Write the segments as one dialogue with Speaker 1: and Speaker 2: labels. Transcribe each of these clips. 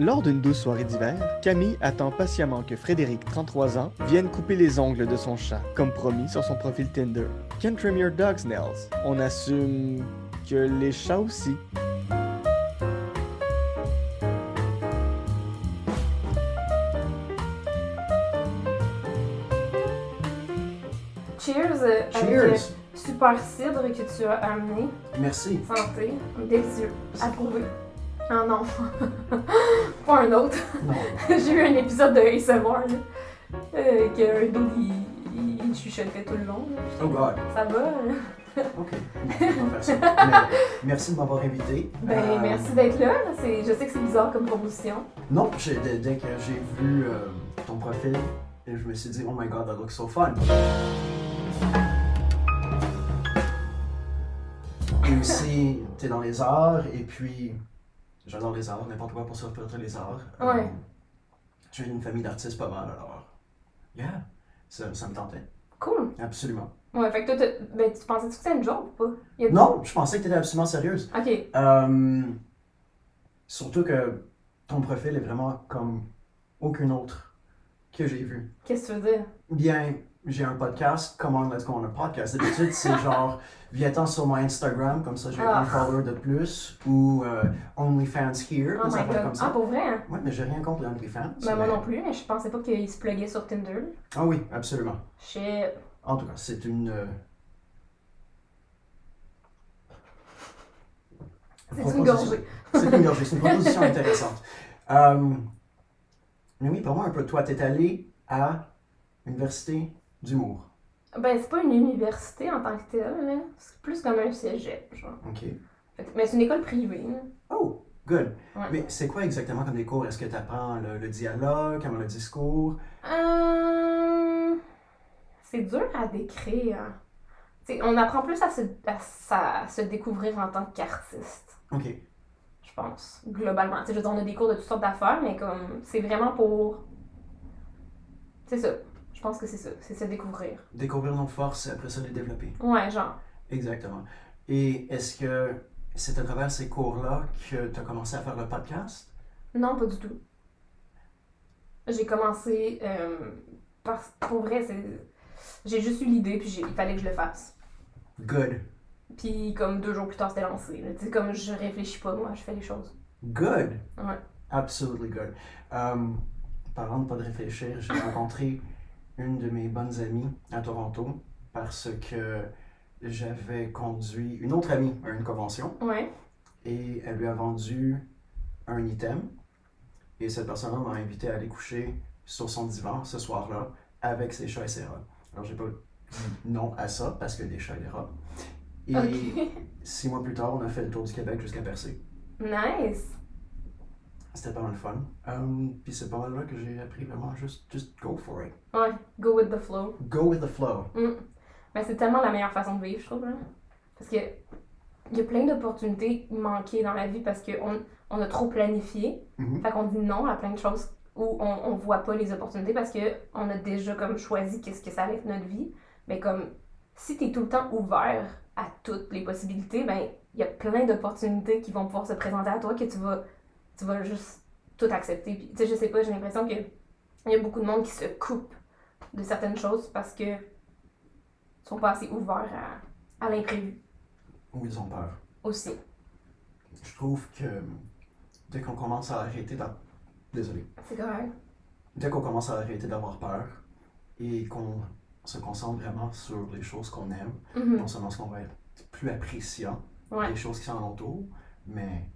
Speaker 1: Lors d'une douce soirée d'hiver, Camille attend patiemment que Frédéric, 33 ans, vienne couper les ongles de son chat, comme promis sur son profil Tinder. Can trim your dog's nails. On assume que les chats aussi.
Speaker 2: Cheers!
Speaker 3: Cheers!
Speaker 2: Avec super cidre que tu as amené.
Speaker 3: Merci.
Speaker 2: Santé. Délicieux. Approuvé. Ah non. Pas un autre.
Speaker 3: Non.
Speaker 2: J'ai eu un épisode de ASMR là, que un dos il chuchotait tout le long. Là.
Speaker 3: Oh God.
Speaker 2: Ça va?
Speaker 3: OK. Bon, on va faire ça. Mais merci de m'avoir invité.
Speaker 2: Merci d'être là. Je sais que c'est bizarre comme proposition.
Speaker 3: Non, dès que j'ai vu ton profil, je me suis dit, oh my God, that looks so fun. Et aussi, t'es dans les arts, et puis, j'adore les arts, n'importe quoi pour sortir les arts.
Speaker 2: Ouais.
Speaker 3: Je viens d'une famille d'artistes pas mal, alors, yeah, ça me tentait.
Speaker 2: Cool.
Speaker 3: Absolument.
Speaker 2: Ouais, fait que toi, tu pensais-tu que c'était une joke ou pas?
Speaker 3: Non, je pensais que t'étais absolument sérieuse.
Speaker 2: Ok.
Speaker 3: Surtout que ton profil est vraiment comme aucun autre que j'ai vu.
Speaker 2: Qu'est-ce que tu veux dire?
Speaker 3: Bien, j'ai un podcast, come on, let's go on a podcast. D'habitude, c'est genre, viens-t'en sur mon Instagram, comme ça j'ai un follower de plus, ou OnlyFans here,
Speaker 2: Oh
Speaker 3: des
Speaker 2: my
Speaker 3: affaires
Speaker 2: god.
Speaker 3: comme ça.
Speaker 2: Ah, pour vrai? Hein?
Speaker 3: Ouais, mais j'ai rien contre les OnlyFans.
Speaker 2: Ben, moi non plus, mais je pensais pas qu'il se pluguait sur Tinder.
Speaker 3: Ah oui, absolument.
Speaker 2: Shit.
Speaker 3: En tout cas, c'est une...
Speaker 2: C'est une gorgée.
Speaker 3: C'est une gorgée, c'est une proposition intéressante. Mais oui, parle-moi un peu. Toi, t'es allé à l'université d'humour.
Speaker 2: Ben, c'est pas une université en tant que telle, là. C'est plus comme un cégep, genre.
Speaker 3: OK.
Speaker 2: Mais c'est une école privée, là.
Speaker 3: Oh, good.
Speaker 2: Ouais.
Speaker 3: Mais c'est quoi exactement comme des cours? Est-ce que tu apprends le dialogue, comment le discours?
Speaker 2: C'est dur à décrire. T'sais, on apprend plus à se découvrir en tant qu'artiste,
Speaker 3: OK.
Speaker 2: je pense, globalement. T'sais, je veux dire, on a des cours de toutes sortes d'affaires, mais comme c'est vraiment pour... C'est ça. Je pense que c'est ça. C'est se découvrir.
Speaker 3: Découvrir nos forces et après ça les développer.
Speaker 2: Ouais, genre.
Speaker 3: Exactement. Et est-ce que c'est à travers ces cours-là que tu as commencé à faire le podcast?
Speaker 2: Non, pas du tout. J'ai commencé... pour vrai, j'ai juste eu l'idée, puis il fallait que je le fasse.
Speaker 3: Good.
Speaker 2: Puis comme 2 jours plus tard, c'était lancé. Tu sais, comme je réfléchis pas, moi, je fais les choses.
Speaker 3: Good.
Speaker 2: Ouais.
Speaker 3: Absolutely good. Parlant de pas de réfléchir, j'ai rencontré une de mes bonnes amies à Toronto parce que j'avais conduit une autre amie à une convention
Speaker 2: Ouais.
Speaker 3: et elle lui a vendu un item et cette personne-là m'a invité à aller coucher sur son divan ce soir-là avec ses chats et ses rats. Alors j'ai pas dit non à ça parce que des chats et des rats. Et
Speaker 2: Ok.
Speaker 3: 6 mois plus tard, on a fait le tour du Québec jusqu'à Percé.
Speaker 2: Nice.
Speaker 3: C'était pas mal le fun. Puis c'est pas mal là que j'ai appris vraiment just go for it.
Speaker 2: Ouais, go with the flow.
Speaker 3: Go with the flow.
Speaker 2: Mais c'est tellement la meilleure façon de vivre, je trouve. Là. Parce que il y a plein d'opportunités manquées dans la vie parce qu'on a trop planifié.
Speaker 3: Mhm.
Speaker 2: Fait qu'on dit non à plein de choses où on voit pas les opportunités parce qu'on a déjà comme choisi qu'est-ce que ça allait être notre vie. Mais comme si t'es tout le temps ouvert à toutes les possibilités, ben il y a plein d'opportunités qui vont pouvoir se présenter à toi que tu vas juste tout accepter. Puis, tu sais, je sais pas, j'ai l'impression que il y a beaucoup de monde qui se coupe de certaines choses parce que sont pas assez ouverts à l'imprévu
Speaker 3: Ou ils ont peur.
Speaker 2: aussi.
Speaker 3: Je trouve que dès qu'on commence à arrêter Désolé.
Speaker 2: C'est correct.
Speaker 3: Dès qu'on commence à arrêter d'avoir peur et qu'on se concentre vraiment sur les choses qu'on aime, non seulement ce qu'on va être plus appréciant
Speaker 2: Ouais.
Speaker 3: des choses qui sont alentour, mais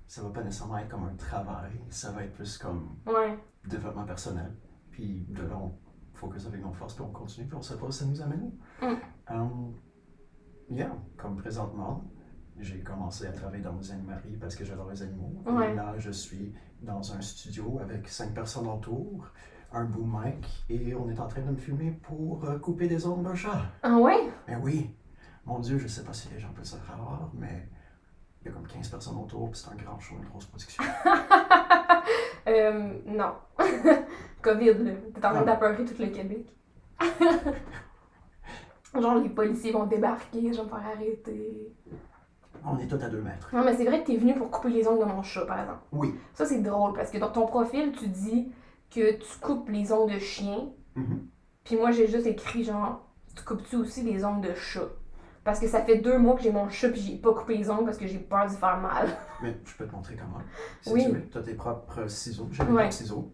Speaker 3: ça va pas nécessairement être comme un travail, ça va être plus comme
Speaker 2: Ouais.
Speaker 3: développement personnel. Puis de là, on focus avec nos forces, puis on continue, puis on sait pas où ça nous amène où. Yeah, comme présentement, j'ai commencé à travailler dans les animaleries parce que j'adore les animaux.
Speaker 2: Ouais.
Speaker 3: Et là, je suis dans un studio avec 5 personnes autour, un boom mic, et on est en train de me filmer pour couper des ongles d'un chat.
Speaker 2: Ah ouais?
Speaker 3: Ben oui, mon Dieu, je sais pas si les gens peuvent se faire voir, mais il y a comme 15 personnes autour, puis c'est un grand show, une grosse production.
Speaker 2: Non. COVID, là. T'es en train d'apeurer tout le Québec. Genre, les policiers vont débarquer, je vais me faire arrêter.
Speaker 3: On est tous à 2 mètres.
Speaker 2: Non, mais c'est vrai que t'es venu pour couper les ongles de mon chat, par exemple.
Speaker 3: Oui.
Speaker 2: Ça, c'est drôle parce que dans ton profil, tu dis que tu coupes les ongles de chien.
Speaker 3: Mhm.
Speaker 2: Puis moi, j'ai juste écrit genre, tu coupes-tu aussi les ongles de chat? Parce que ça fait 2 mois que j'ai mon chat puis j'ai pas coupé les ongles parce que j'ai peur d'y faire mal.
Speaker 3: Mais je peux te montrer comment. Si
Speaker 2: Oui.
Speaker 3: tu veux, tu as tes propres ciseaux. J'ai mes
Speaker 2: Ouais.
Speaker 3: propres ciseaux.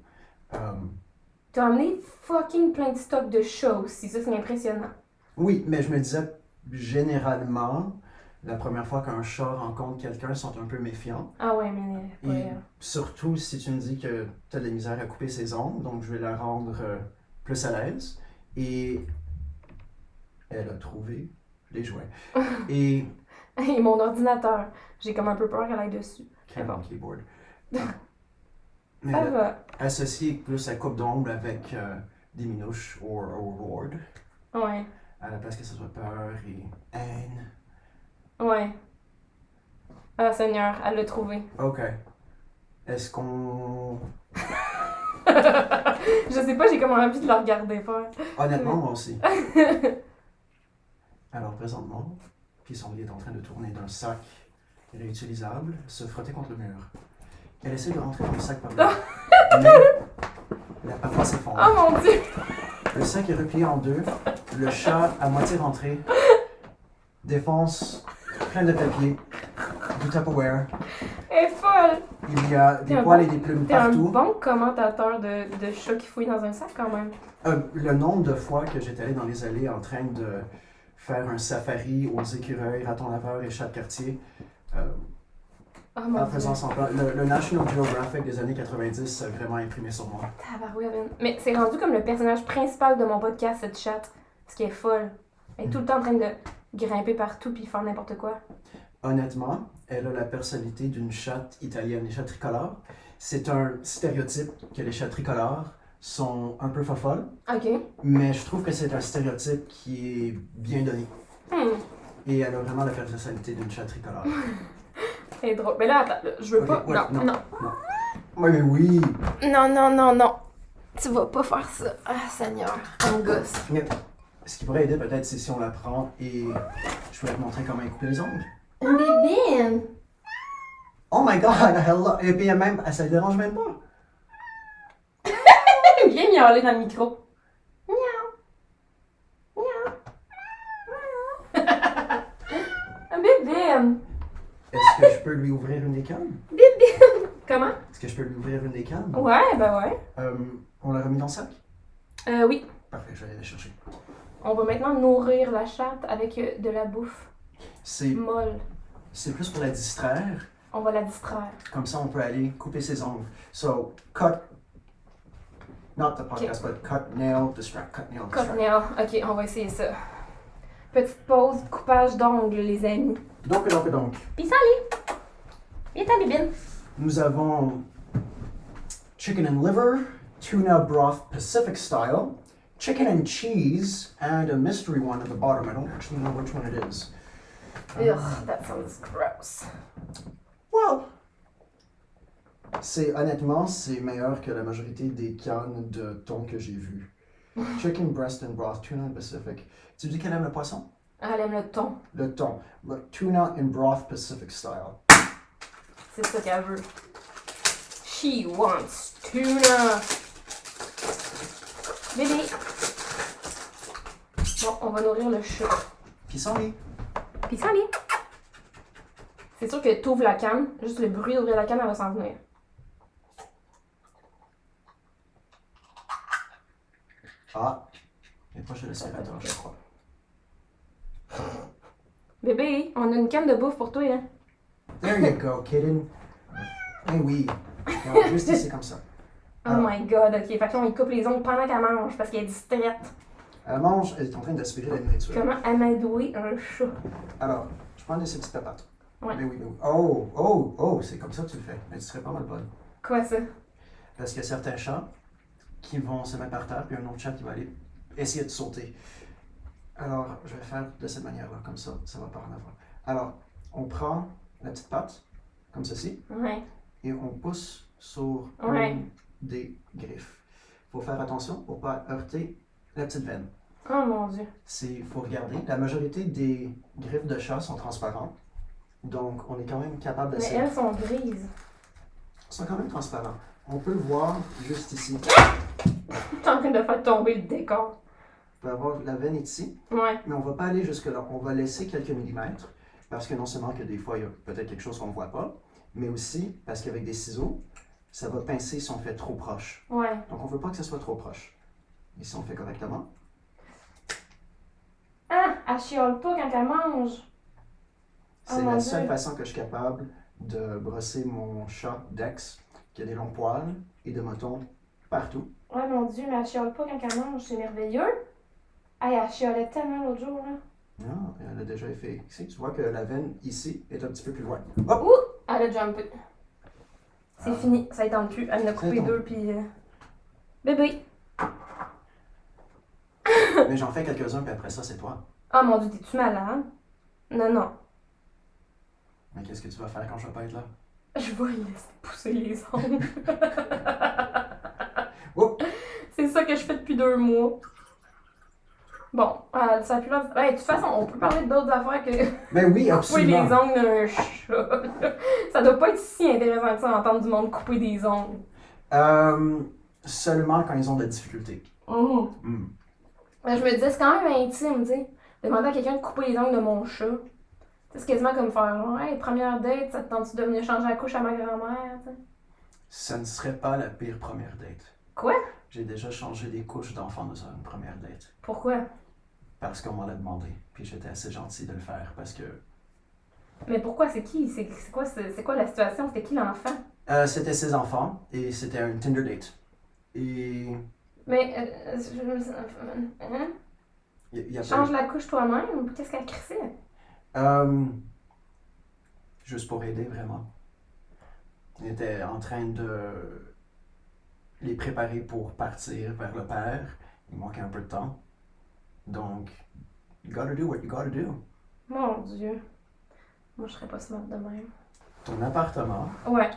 Speaker 2: T'as amené fucking plein de stock de chats aussi, ça c'est impressionnant.
Speaker 3: Oui, mais je me disais, généralement, la première fois qu'un chat rencontre quelqu'un, ils sont un peu méfiants.
Speaker 2: Ah ouais, mais
Speaker 3: Et
Speaker 2: ouais.
Speaker 3: surtout si tu me dis que tu as de la misère à couper ses ongles, donc je vais la rendre plus à l'aise. Et elle a trouvé les jouets. Et
Speaker 2: Et mon ordinateur, j'ai comme un peu peur qu'elle aille dessus.
Speaker 3: Canon
Speaker 2: bon.
Speaker 3: Keyboard. Mais
Speaker 2: Ça
Speaker 3: elle a
Speaker 2: va.
Speaker 3: associé plus la coupe d'ongles avec des minouches ou reward,
Speaker 2: Ouais.
Speaker 3: à la place que ce soit peur et haine.
Speaker 2: Ouais. Ah Seigneur, elle l'a trouvé.
Speaker 3: Ok. Est-ce qu'on...
Speaker 2: Je sais pas, j'ai comme envie de la regarder faire.
Speaker 3: Honnêtement, moi aussi. Alors, présentement, Pissenlit est en train de tourner d'un sac réutilisable, se frotter contre le mur. Elle essaie de rentrer dans le sac par là. Mais la paroi s'effondre.
Speaker 2: Oh mon dieu!
Speaker 3: Le sac est replié en deux, le chat à moitié rentré, défonce, plein de papier, du Tupperware.
Speaker 2: Elle est folle!
Speaker 3: Il y a des
Speaker 2: T'es un
Speaker 3: poils
Speaker 2: bon-
Speaker 3: et des plumes
Speaker 2: T'es un
Speaker 3: partout.
Speaker 2: bon commentateur de chats qui fouillent dans un sac quand même.
Speaker 3: Le nombre de fois que j'étais allé dans les allées en train de faire un safari aux écureuils, ratons laveurs et chats de quartier,
Speaker 2: Oh mon
Speaker 3: en
Speaker 2: dieu.
Speaker 3: faisant semblant. Le National Geographic des années 90 a vraiment imprimé sur moi.
Speaker 2: Tabarouette. Mais c'est rendu comme le personnage principal de mon podcast, cette chatte. Parce qu'elle est folle. Elle est tout le temps en train de grimper partout puis faire n'importe quoi.
Speaker 3: Honnêtement, elle a la personnalité d'une chatte italienne, les chats tricolores. C'est un stéréotype que les chats tricolores sont un peu fofolles,
Speaker 2: Ok.
Speaker 3: mais je trouve que c'est un stéréotype qui est bien donné. Et elle a vraiment la personnalité d'une chatte tricolore.
Speaker 2: Elle est drôle. Mais là, attends, là, je veux
Speaker 3: Ok,
Speaker 2: pas.
Speaker 3: ouais,
Speaker 2: non, non.
Speaker 3: Oui, mais oui!
Speaker 2: Non. Tu vas pas faire ça. Ah, Seigneur. Un gosse.
Speaker 3: Mais ce qui pourrait aider peut-être, c'est si on la prend et je vais te montrer comment couper les ongles.
Speaker 2: Un bébé.
Speaker 3: Oh my god, hello! Et puis même, ça ne dérange même pas.
Speaker 2: Viens miauler dans le micro. Un bébé.
Speaker 3: Est-ce que je peux lui ouvrir une des cannes?
Speaker 2: Comment?
Speaker 3: Est-ce que je peux lui ouvrir une des cannes?
Speaker 2: Ouais, ben ouais.
Speaker 3: On l'a remis dans le sac?
Speaker 2: Oui.
Speaker 3: Parfait, je vais aller la chercher.
Speaker 2: On va maintenant nourrir la chatte avec de la bouffe
Speaker 3: C'est
Speaker 2: molle.
Speaker 3: plus pour la distraire.
Speaker 2: On va la distraire.
Speaker 3: Comme ça, on peut aller couper ses ongles. So, cut. Not the podcast, but cut nail, distract, cut nail, distract.
Speaker 2: Cut nail. Ok, on va essayer ça. Petite pause, coupage d'ongles, les amis.
Speaker 3: Donc.
Speaker 2: Puis salut! Viens ta bébine.
Speaker 3: Nous avons chicken and liver, tuna broth Pacific style, chicken and cheese, and a mystery one at the bottom. I don't actually know which one it is.
Speaker 2: Ugh, that sounds gross.
Speaker 3: Well, honnêtement, c'est meilleur que la majorité des cannes de thon que j'ai vues. Chicken breast and broth, tuna and Pacific. Tu dis qu'elle aime le poisson?
Speaker 2: Elle aime le thon.
Speaker 3: Le thon. But tuna and broth Pacific style.
Speaker 2: C'est ça qu'elle veut. She wants tuna. Bébé. Bon, on va nourrir le chat.
Speaker 3: Puis sans les.
Speaker 2: Puis salut! C'est sûr que t'ouvres la canne, juste le bruit d'ouvrir la canne, elle va s'en venir.
Speaker 3: Ah, elle est proche de l'aspirateur, je crois.
Speaker 2: Bébé, on a une canne de bouffe pour toi, là.
Speaker 3: There you go, kitten. Eh oui. Non, juste ici comme ça.
Speaker 2: Oh my god, ok. Fait que là, on lui coupe les ongles pendant qu'elle mange parce qu'elle est distraite.
Speaker 3: Elle mange, elle est en train d'aspirer la nourriture.
Speaker 2: Comment amadouer un chat?
Speaker 3: Alors, je prends ces petites papates.
Speaker 2: Ouais.
Speaker 3: Mais oui, mais oui. Oh, c'est comme ça que tu le fais. Mais tu serais pas mal bonne.
Speaker 2: Quoi ça?
Speaker 3: Parce qu'il y a certains chats qui vont se mettre par terre, puis un autre chat qui va aller essayer de sauter. Alors, je vais faire de cette manière-là, comme ça, ça va pas en avoir. Alors, on prend la petite patte, comme ceci,
Speaker 2: Ouais.
Speaker 3: et on pousse sur
Speaker 2: Ouais.
Speaker 3: une des griffes. Il faut faire attention pour pas heurter la petite veine.
Speaker 2: Oh mon dieu.
Speaker 3: Faut regarder, la majorité des griffes de chat sont transparentes. Donc, on est quand même capable
Speaker 2: Mais
Speaker 3: d'essayer.
Speaker 2: elles sont grises.
Speaker 3: Ils sont quand même transparents. On peut le voir juste ici.
Speaker 2: T'es en train de faire tomber le décor.
Speaker 3: On peut avoir la veine ici,
Speaker 2: Ouais.
Speaker 3: mais on va pas aller jusque-là. On va laisser quelques millimètres, parce que non seulement que des fois, il y a peut-être quelque chose qu'on ne voit pas, mais aussi parce qu'avec des ciseaux, ça va pincer si on fait trop proche.
Speaker 2: Ouais.
Speaker 3: Donc, on ne veut pas que ce soit trop proche. Et si on fait correctement,
Speaker 2: Ah, elle chiale pas quand elle mange.
Speaker 3: c'est
Speaker 2: mon
Speaker 3: la
Speaker 2: Dieu.
Speaker 3: seule façon que je suis capable de brosser mon chat Dex, qui a des longs poils et de motons partout.
Speaker 2: Ouais, mon Dieu, mais elle chiale pas quand elle mange. C'est merveilleux. Hey, elle chialait tellement l'autre jour, là.
Speaker 3: Non, elle a déjà fait ici. Tu vois que la veine ici est un petit peu plus loin.
Speaker 2: Elle a jumpé. C'est
Speaker 3: Ah.
Speaker 2: fini, ça ne tente plus. Elle en a coupé
Speaker 3: tente.
Speaker 2: deux, puis. Bébé!
Speaker 3: Mais j'en fais quelques-uns, puis après ça, c'est toi.
Speaker 2: Oh mon Dieu, t'es-tu malade? Non, non.
Speaker 3: Mais qu'est-ce que tu vas faire quand je vais pas être là?
Speaker 2: Je vais y laisser pousser les ongles.
Speaker 3: Oh!
Speaker 2: C'est ça que je fais depuis 2 mois. Bon, ça a plus l'air. Ouais, de toute façon, on peut parler d'autres affaires que
Speaker 3: Mais oui,
Speaker 2: couper les
Speaker 3: absolument.
Speaker 2: ongles d'un chat. Là. Ça doit pas être si intéressant que ça d'entendre du monde couper des ongles.
Speaker 3: Seulement quand ils ont de la difficulté.
Speaker 2: Mhm.
Speaker 3: Hmm.
Speaker 2: Mais je me disais, c'est quand même intime, tu sais. Demander à quelqu'un de couper les ongles de mon chat. Tu sais, c'est quasiment comme faire genre, hey, première date, ça te tente-tu de venir changer la couche à ma grand-mère, tu sais?
Speaker 3: Ça ne serait pas la pire première date.
Speaker 2: Quoi?
Speaker 3: J'ai déjà changé des couches d'enfants dans une première date.
Speaker 2: Pourquoi?
Speaker 3: Parce qu'on m'en l'a demandé. Puis j'étais assez gentil de le faire parce que...
Speaker 2: Mais pourquoi? C'est qui? C'est quoi la situation? C'était qui l'enfant?
Speaker 3: C'était ses enfants et c'était un Tinder date. Et...
Speaker 2: Mais, hein?
Speaker 3: Il y a
Speaker 2: Change la couche toi-même? Qu'est-ce qu'elle crissait?
Speaker 3: Juste pour aider, vraiment. Il était en train de les préparer pour partir vers le père. Il manquait un peu de temps. Donc, you gotta do what you gotta do.
Speaker 2: Mon Dieu. Moi, je serais pas smart de même.
Speaker 3: Ton appartement,
Speaker 2: Ouais.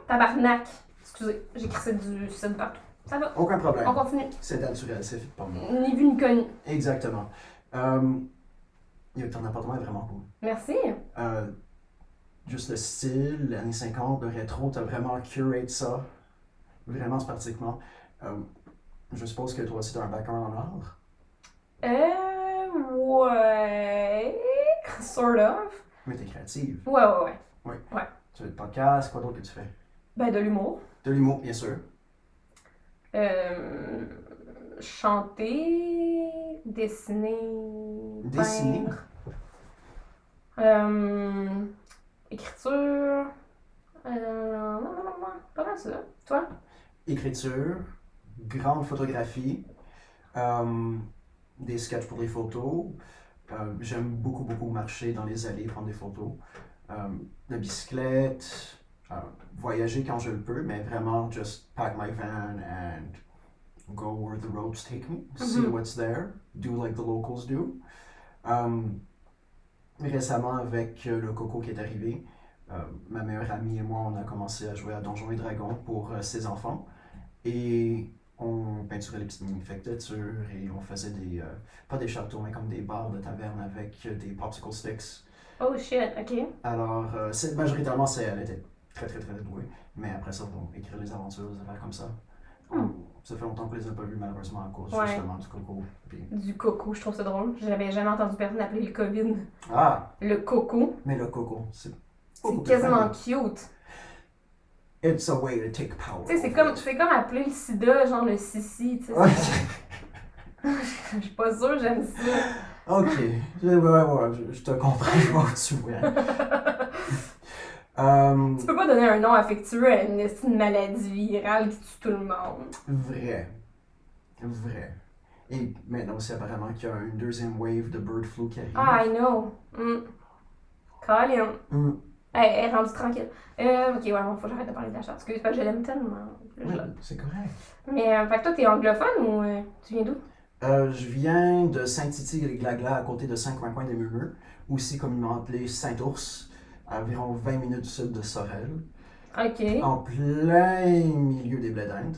Speaker 2: Tabarnak! Excusez, j'ai crissé du sel partout. Ça va,
Speaker 3: aucun
Speaker 2: on
Speaker 3: problème.
Speaker 2: continue.
Speaker 3: C'est naturel, c'est fait pour moi.
Speaker 2: Ni vu ni connu.
Speaker 3: Exactement. Ton appartement est vraiment cool.
Speaker 2: Merci.
Speaker 3: Juste le style, les années 50, le rétro, t'as vraiment curate ça. Vraiment pratiquement. Je suppose que toi aussi t'as un background en art.
Speaker 2: Ouais. Sort of.
Speaker 3: Mais t'es créative.
Speaker 2: Ouais.
Speaker 3: Tu fais des podcasts, quoi d'autre que tu fais?
Speaker 2: Ben, de l'humour.
Speaker 3: De l'humour, bien sûr.
Speaker 2: Chanter, dessiner,
Speaker 3: Dessiner?
Speaker 2: peindre, écriture, pas mal ça. Toi?
Speaker 3: Écriture, grande photographie, des sketchs pour les photos. J'aime beaucoup, beaucoup marcher dans les allées, prendre des photos. La bicyclette, voyager quand je le peux, mais vraiment just pack my van and go where the roads take me, see what's there, do like the locals do. Récemment, avec le Coco qui est arrivé, ma meilleure amie et moi, on a commencé à jouer à Donjons et Dragons pour ses enfants. Et on peinturait les petites manufactures et on faisait des, pas des châteaux, mais comme des bars de taverne avec des popsicle sticks.
Speaker 2: Oh shit, ok.
Speaker 3: Alors, majoritairement, elle était très, très, très douée. Mais après ça, on écrire les aventures, des affaires comme ça. Ça fait longtemps qu'on les a pas vus, malheureusement, à cause justement du Coco. Puis...
Speaker 2: Du coco, je trouve ça drôle. J'avais jamais entendu personne appeler le COVID
Speaker 3: Ah!
Speaker 2: le coco.
Speaker 3: Mais le Coco, c'est
Speaker 2: C'est quasiment cute.
Speaker 3: It's a way to take power.
Speaker 2: Tu sais, c'est comme appeler le sida, genre le sissi, tu sais.
Speaker 3: Ouais.
Speaker 2: Je suis pas sûre, j'aime ça.
Speaker 3: Ok, je te comprends, je vois où tu vas.
Speaker 2: Tu peux pas donner un nom affectueux à une maladie virale qui tue tout le monde.
Speaker 3: Vrai. Et maintenant aussi, apparemment, qu'il y a une deuxième wave de bird flu qui arrive.
Speaker 2: Ah, I know. Colin. Elle est rendue tranquille. Ok, ouais, bon, faut que j'arrête de parler de la chatte. Excuse, parce que je l'aime tellement.
Speaker 3: Oui, c'est correct.
Speaker 2: Mais, fait que toi, t'es anglophone ou tu viens d'où?
Speaker 3: Je viens de Saint-Titi-Glagla, à côté de Saint-Coin-Coin-des-Murmures, aussi communément appelé Saint-Ours, à environ 20 minutes du sud de Sorel,
Speaker 2: Ok.
Speaker 3: en plein milieu des blés d'Inde.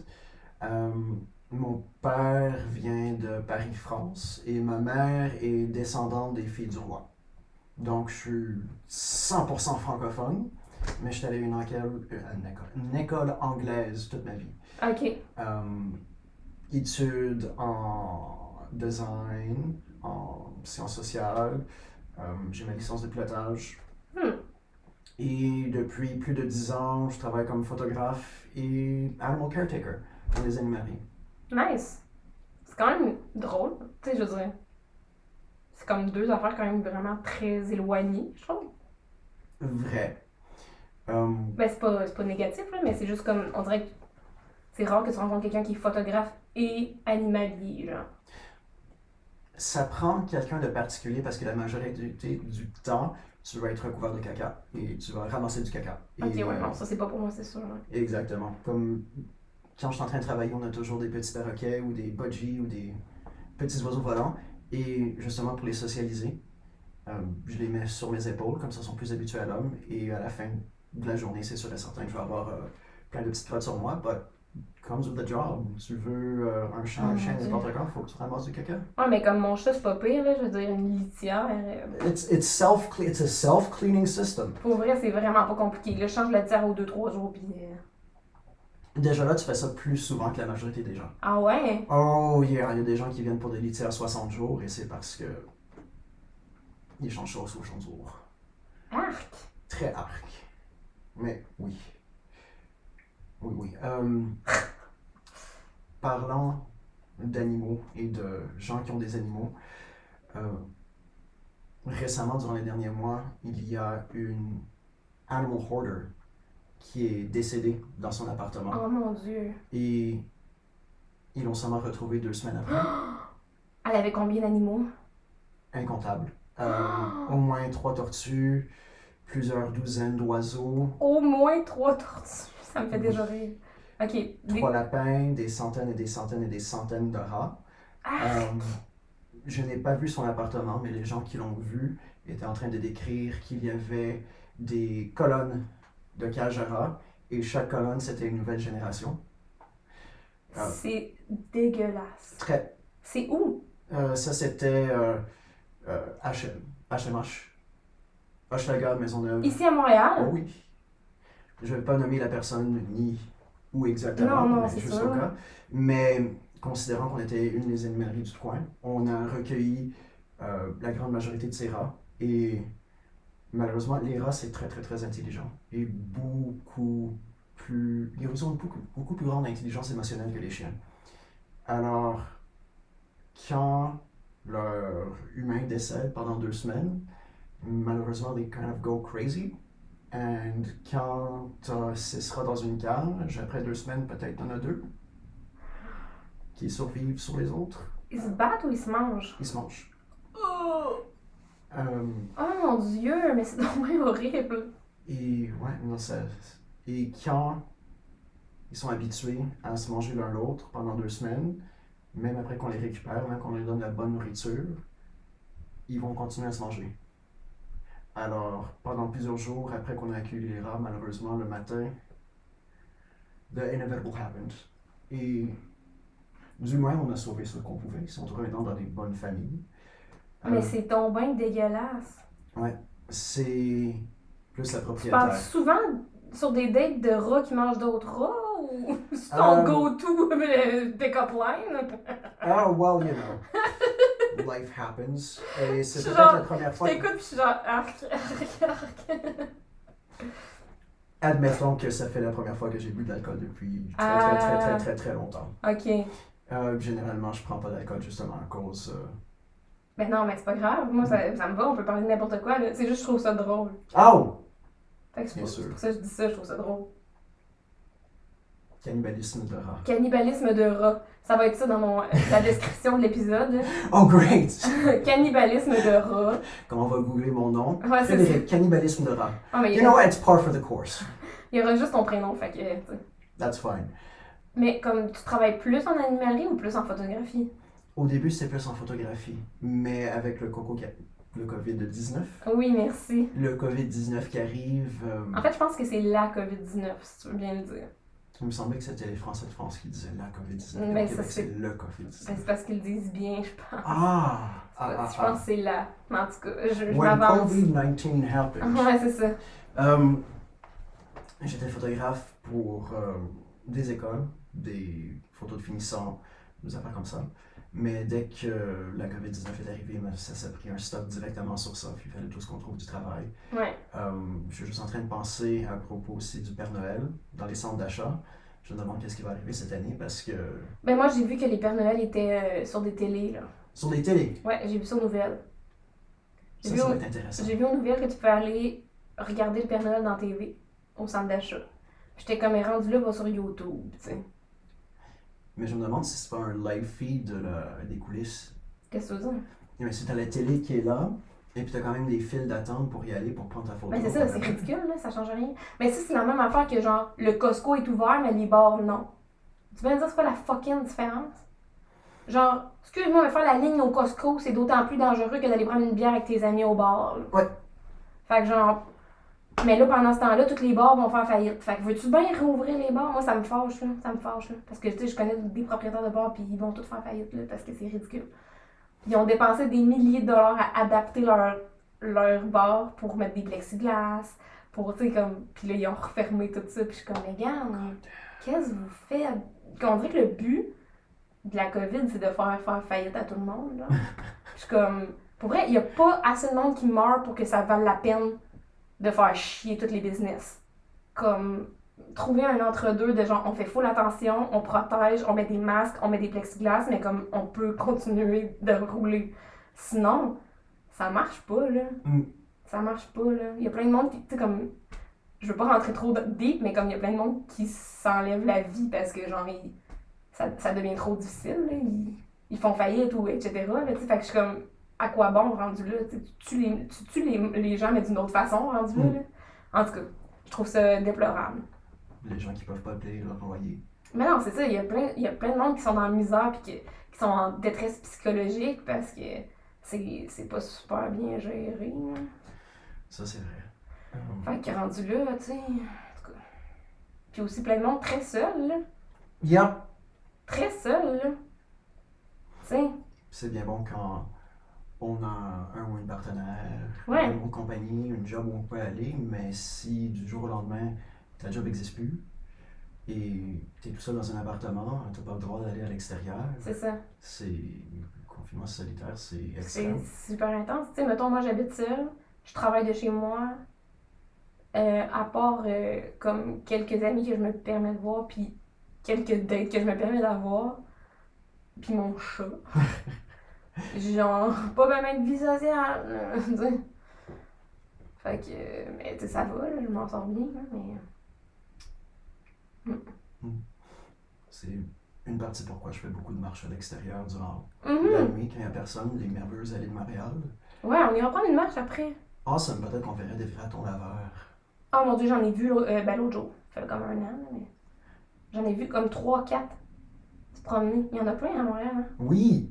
Speaker 3: Mon père vient de Paris, France, et ma mère est descendante des filles du roi. Donc, je suis 100% francophone, mais je suis allé à une école anglaise toute ma vie.
Speaker 2: Ok.
Speaker 3: Études en design, en sciences sociales, j'ai ma licence de pilotage.
Speaker 2: Hmm.
Speaker 3: Et depuis plus de 10 ans, je travaille comme photographe et animal caretaker dans les animaleries.
Speaker 2: Nice. C'est quand même drôle. Tu sais, je veux dire. C'est comme deux affaires quand même vraiment très éloignées, je trouve.
Speaker 3: Vrai.
Speaker 2: Ben, c'est pas négatif, là, mais c'est juste comme. On dirait que c'est rare que tu rencontres quelqu'un qui est photographe et animalier, genre.
Speaker 3: Ça prend quelqu'un de particulier parce que la majorité du temps, tu vas être recouvert de caca et tu vas ramasser du caca.
Speaker 2: Ok,
Speaker 3: Et,
Speaker 2: ouais, non, ça c'est pas pour moi, c'est sûr. Là.
Speaker 3: exactement. Comme quand je suis en train de travailler, on a toujours des petits perroquets ou des budgies ou des petits oiseaux volants. Et justement pour les socialiser, je les mets sur mes épaules, comme ça ils sont plus habitués à l'homme. Et à la fin de la journée, c'est sûr et certain que je vais avoir plein de petites crottes sur moi. But comes with the job. Tu veux un chat, un chien,
Speaker 2: Mon Dieu.
Speaker 3: n'importe quoi, faut que tu ramasses du caca.
Speaker 2: Ouais, mais comme mon chat, c'est pas pire, là, je veux dire, une litière.
Speaker 3: It's a self-cleaning system.
Speaker 2: Pour vrai, c'est vraiment pas compliqué. Là, je change la litière aux 2-3 jours, pis.
Speaker 3: Déjà là, tu fais ça plus souvent que la majorité des gens.
Speaker 2: Ah ouais?
Speaker 3: Oh yeah, il y a des gens qui viennent pour des litières 60 jours et c'est parce que ils changent chaud au jour.
Speaker 2: Arc!
Speaker 3: Très arc. Mais oui. Oui. Parlant d'animaux et de gens qui ont des animaux, récemment, durant les derniers mois, il y a une animal hoarder qui est décédée dans son appartement.
Speaker 2: Oh mon Dieu!
Speaker 3: Et ils l'ont seulement retrouvé 2 semaines après.
Speaker 2: Elle avait combien d'animaux?
Speaker 3: Incontable. Au moins 3 tortues, plusieurs douzaines d'oiseaux,
Speaker 2: Au moins 3 tortues. Ça me fait déjà rire. Ok.
Speaker 3: 3 lapins, des centaines et des centaines et des centaines de rats.
Speaker 2: Ah!
Speaker 3: Je n'ai pas vu son appartement, mais les gens qui l'ont vu étaient en train de décrire qu'il y avait des colonnes de cages à rats et chaque colonne c'était une nouvelle génération.
Speaker 2: C'est dégueulasse.
Speaker 3: Très.
Speaker 2: C'est où?
Speaker 3: Ça c'était HMH. Hochelaga, Maisonneuve.
Speaker 2: Ici à Montréal?
Speaker 3: Oh oui. Je ne vais pas nommer la personne ni où exactement,
Speaker 2: Non,
Speaker 3: mais
Speaker 2: c'est
Speaker 3: juste
Speaker 2: sûr.
Speaker 3: au cas. Mais considérant qu'on était une des animaleries du coin, on a recueilli la grande majorité de ces rats. Et malheureusement, les rats, c'est très, très, très intelligent. Et beaucoup plus... Ils ont beaucoup plus grande intelligence émotionnelle que les chiens. Alors, quand leur humain décède pendant 2 semaines, malheureusement, they kind of go crazy. And quand t'as 6 rats dans une cage, après 2 semaines, peut-être t'en as 2 qui survivent sur les autres.
Speaker 2: Ils se battent ou ils se mangent?
Speaker 3: Ils se mangent.
Speaker 2: Oh,
Speaker 3: Euh,
Speaker 2: mon Dieu, mais c'est vraiment horrible.
Speaker 3: et ouais, non, ça. Et quand ils sont habitués à se manger l'un l'autre pendant 2 semaines, même après qu'on les récupère, même qu'on leur donne la bonne nourriture, ils vont continuer à se manger. Alors, pendant plusieurs jours après qu'on a accueilli les rats, malheureusement, le matin, the inevitable happened. Et du moins, on a sauvé ce qu'on pouvait. Ils sont maintenant dans des bonnes familles.
Speaker 2: Mais c'est ton bain dégueulasse.
Speaker 3: Ouais, c'est plus la
Speaker 2: Tu
Speaker 3: propriétaire.
Speaker 2: parles souvent sur des dates de rats qui mangent d'autres rats ou c'est ton go-to pick-up line?
Speaker 3: Oh, well, you know. Life happens. Et c'est
Speaker 2: Je suis
Speaker 3: peut-être
Speaker 2: genre-
Speaker 3: la première
Speaker 2: Je
Speaker 3: fois.
Speaker 2: t'écoute pis je suis genre arc.
Speaker 3: Admettons que ça fait la première fois que j'ai bu de l'alcool depuis très,
Speaker 2: Ah.
Speaker 3: très, très, très, très, très longtemps.
Speaker 2: Ok.
Speaker 3: Généralement, je prends pas d'alcool justement à cause.
Speaker 2: Ben non, mais c'est pas grave. Moi, ça me va. On peut parler de n'importe quoi. Là. C'est juste que je trouve ça drôle.
Speaker 3: Oh!
Speaker 2: Fait que c'est
Speaker 3: Bien
Speaker 2: pour,
Speaker 3: sûr.
Speaker 2: c'est pour ça que je dis ça. Je trouve ça drôle.
Speaker 3: Cannibalisme de rat.
Speaker 2: Cannibalisme de rat. Ça va être ça dans la description de l'épisode.
Speaker 3: Oh, great!
Speaker 2: Cannibalisme de rat.
Speaker 3: Quand on va googler mon nom.
Speaker 2: Ouais, c'est ça.
Speaker 3: Frédéric, cannibalisme de rat.
Speaker 2: Ah, mais
Speaker 3: You know what? It's par for the course.
Speaker 2: il y aura juste ton prénom. Fait que, tu sais.
Speaker 3: That's fine.
Speaker 2: Mais comme tu travailles plus en animalerie ou plus en photographie?
Speaker 3: Au début, c'était plus en photographie. Mais avec le COVID-19,
Speaker 2: Oui, merci.
Speaker 3: le COVID-19 qui arrive.
Speaker 2: En fait, je pense que c'est la COVID-19, si tu veux bien le dire.
Speaker 3: Il me semblait que c'était les Français de France qui disaient la COVID-19.
Speaker 2: Mais
Speaker 3: Au
Speaker 2: ça,
Speaker 3: Québec,
Speaker 2: c'est-
Speaker 3: c'est le COVID-19.
Speaker 2: Ben, c'est parce qu'ils le disent bien, je pense.
Speaker 3: Ah,
Speaker 2: Je pense que c'est là. Mais en tout cas, je
Speaker 3: When
Speaker 2: m'avance.
Speaker 3: COVID-19 happened.
Speaker 2: Ouais, c'est ça.
Speaker 3: J'étais photographe pour des écoles, des photos de finissants, des affaires comme ça. Mais dès que la COVID-19 est arrivée, ça s'est pris un stop directement sur ça. Puis il fallait tous qu'on trouve du travail.
Speaker 2: Ouais.
Speaker 3: Je suis juste en train de penser à propos aussi du Père Noël dans les centres d'achat. Je me demande qu'est-ce qui va arriver cette année parce que.
Speaker 2: Ben, moi, j'ai vu que les Pères Noël étaient sur des télés, là.
Speaker 3: Sur les télés,
Speaker 2: Ouais, j'ai vu ça aux nouvelles.
Speaker 3: ça va être intéressant.
Speaker 2: J'ai vu aux nouvelles que tu peux aller regarder le Père Noël dans TV, au centre d'achat. J'étais comme rendu là, va sur YouTube, tu sais.
Speaker 3: Mais je me demande si c'est pas un live feed des coulisses.
Speaker 2: Qu'est-ce que tu veux dire?
Speaker 3: Mais si t'as la télé qui est là, et puis t'as quand même des files d'attente pour y aller pour prendre ta photo.
Speaker 2: Ben, c'est ça, c'est ridicule, là, ça change rien. Mais ça, c'est la même affaire que genre, le Costco est ouvert, mais les bars, non. Tu peux me dire, c'est pas la fucking différence? Genre, excuse-moi, mais faire la ligne au Costco, c'est d'autant plus dangereux que d'aller prendre une bière avec tes amis au bar. Là.
Speaker 3: Ouais.
Speaker 2: Fait que genre. Mais là, pendant ce temps-là, tous les bars vont faire faillite. Fait que veux-tu bien rouvrir les bars? Moi, ça me fâche, là. Ça me fâche, là. Parce que, tu sais, je connais des propriétaires de bars, puis ils vont tous faire faillite, là, parce que c'est ridicule. Ils ont dépensé des milliers de dollars à adapter leur bar pour mettre des plexiglas, pour, tu sais, comme. Puis là, ils ont refermé tout ça, puis je suis comme, mais gars, qu'est-ce que vous faites? On dirait que le but de la COVID, c'est de faire faillite à tout le monde, là. Je suis comme. Pour vrai, il n'y a pas assez de monde qui meurt pour que ça vale la peine de faire chier tous les business. Comme, trouver un entre-deux de genre, on fait full attention, on protège, on met des masques, on met des plexiglas, mais comme, on peut continuer de rouler. Sinon, ça marche pas, là. Ça marche pas, là. Il y a plein de monde qui, tu sais, comme, je veux pas rentrer trop deep, mais comme, il y a plein de monde qui s'enlève la vie parce que, genre, ça devient trop difficile, là. Ils font faillite ou etc., là, tu sais. Fait que je suis comme, à quoi bon rendu là? Tu tues les gens, mais d'une autre façon rendu là. En tout cas, je trouve ça déplorable.
Speaker 3: Les gens qui peuvent pas payer leur loyer.
Speaker 2: Mais non, c'est ça, il y a plein de monde qui sont dans la misère puis qui sont en détresse psychologique parce que c'est pas super bien géré. Là.
Speaker 3: Ça, c'est vrai.
Speaker 2: Fait que rendu là, tu sais. En tout cas. Puis aussi plein de monde très seul, là.
Speaker 3: Yeah.
Speaker 2: Très seul, là. Tu sais.
Speaker 3: C'est bien bon quand on a un ou une partenaire,
Speaker 2: Ouais.
Speaker 3: une compagnie, une job où on peut aller, mais si du jour au lendemain, ta job n'existe plus et tu es tout seul dans un appartement, tu n'as pas le droit d'aller à l'extérieur,
Speaker 2: C'est ça.
Speaker 3: c'est le confinement solitaire, c'est
Speaker 2: C'est
Speaker 3: extrême.
Speaker 2: super intense. Tu sais, mettons, moi, j'habite seule, je travaille de chez moi, à part comme quelques amis que je me permets de voir, puis quelques dates que je me permets d'avoir, puis mon chat. Genre, pas même de vie sociale, là, tu sais. Fait que, mais tu sais, ça va, là, je m'en sors bien, là, mais...
Speaker 3: C'est une partie pourquoi je fais beaucoup de marches à l'extérieur durant
Speaker 2: Mhm.
Speaker 3: la nuit quand il n'y a personne, les merveilleuses allées de Montréal.
Speaker 2: Ouais, on ira prendre une marche après.
Speaker 3: Awesome, peut-être qu'on verrait des ratons laveurs.
Speaker 2: Oh mon dieu, j'en ai vu l'autre jour. Ça fait comme un an, là, mais... J'en ai vu comme 3-4 se promener. Il y en a plein à Montréal, hein.
Speaker 3: Oui!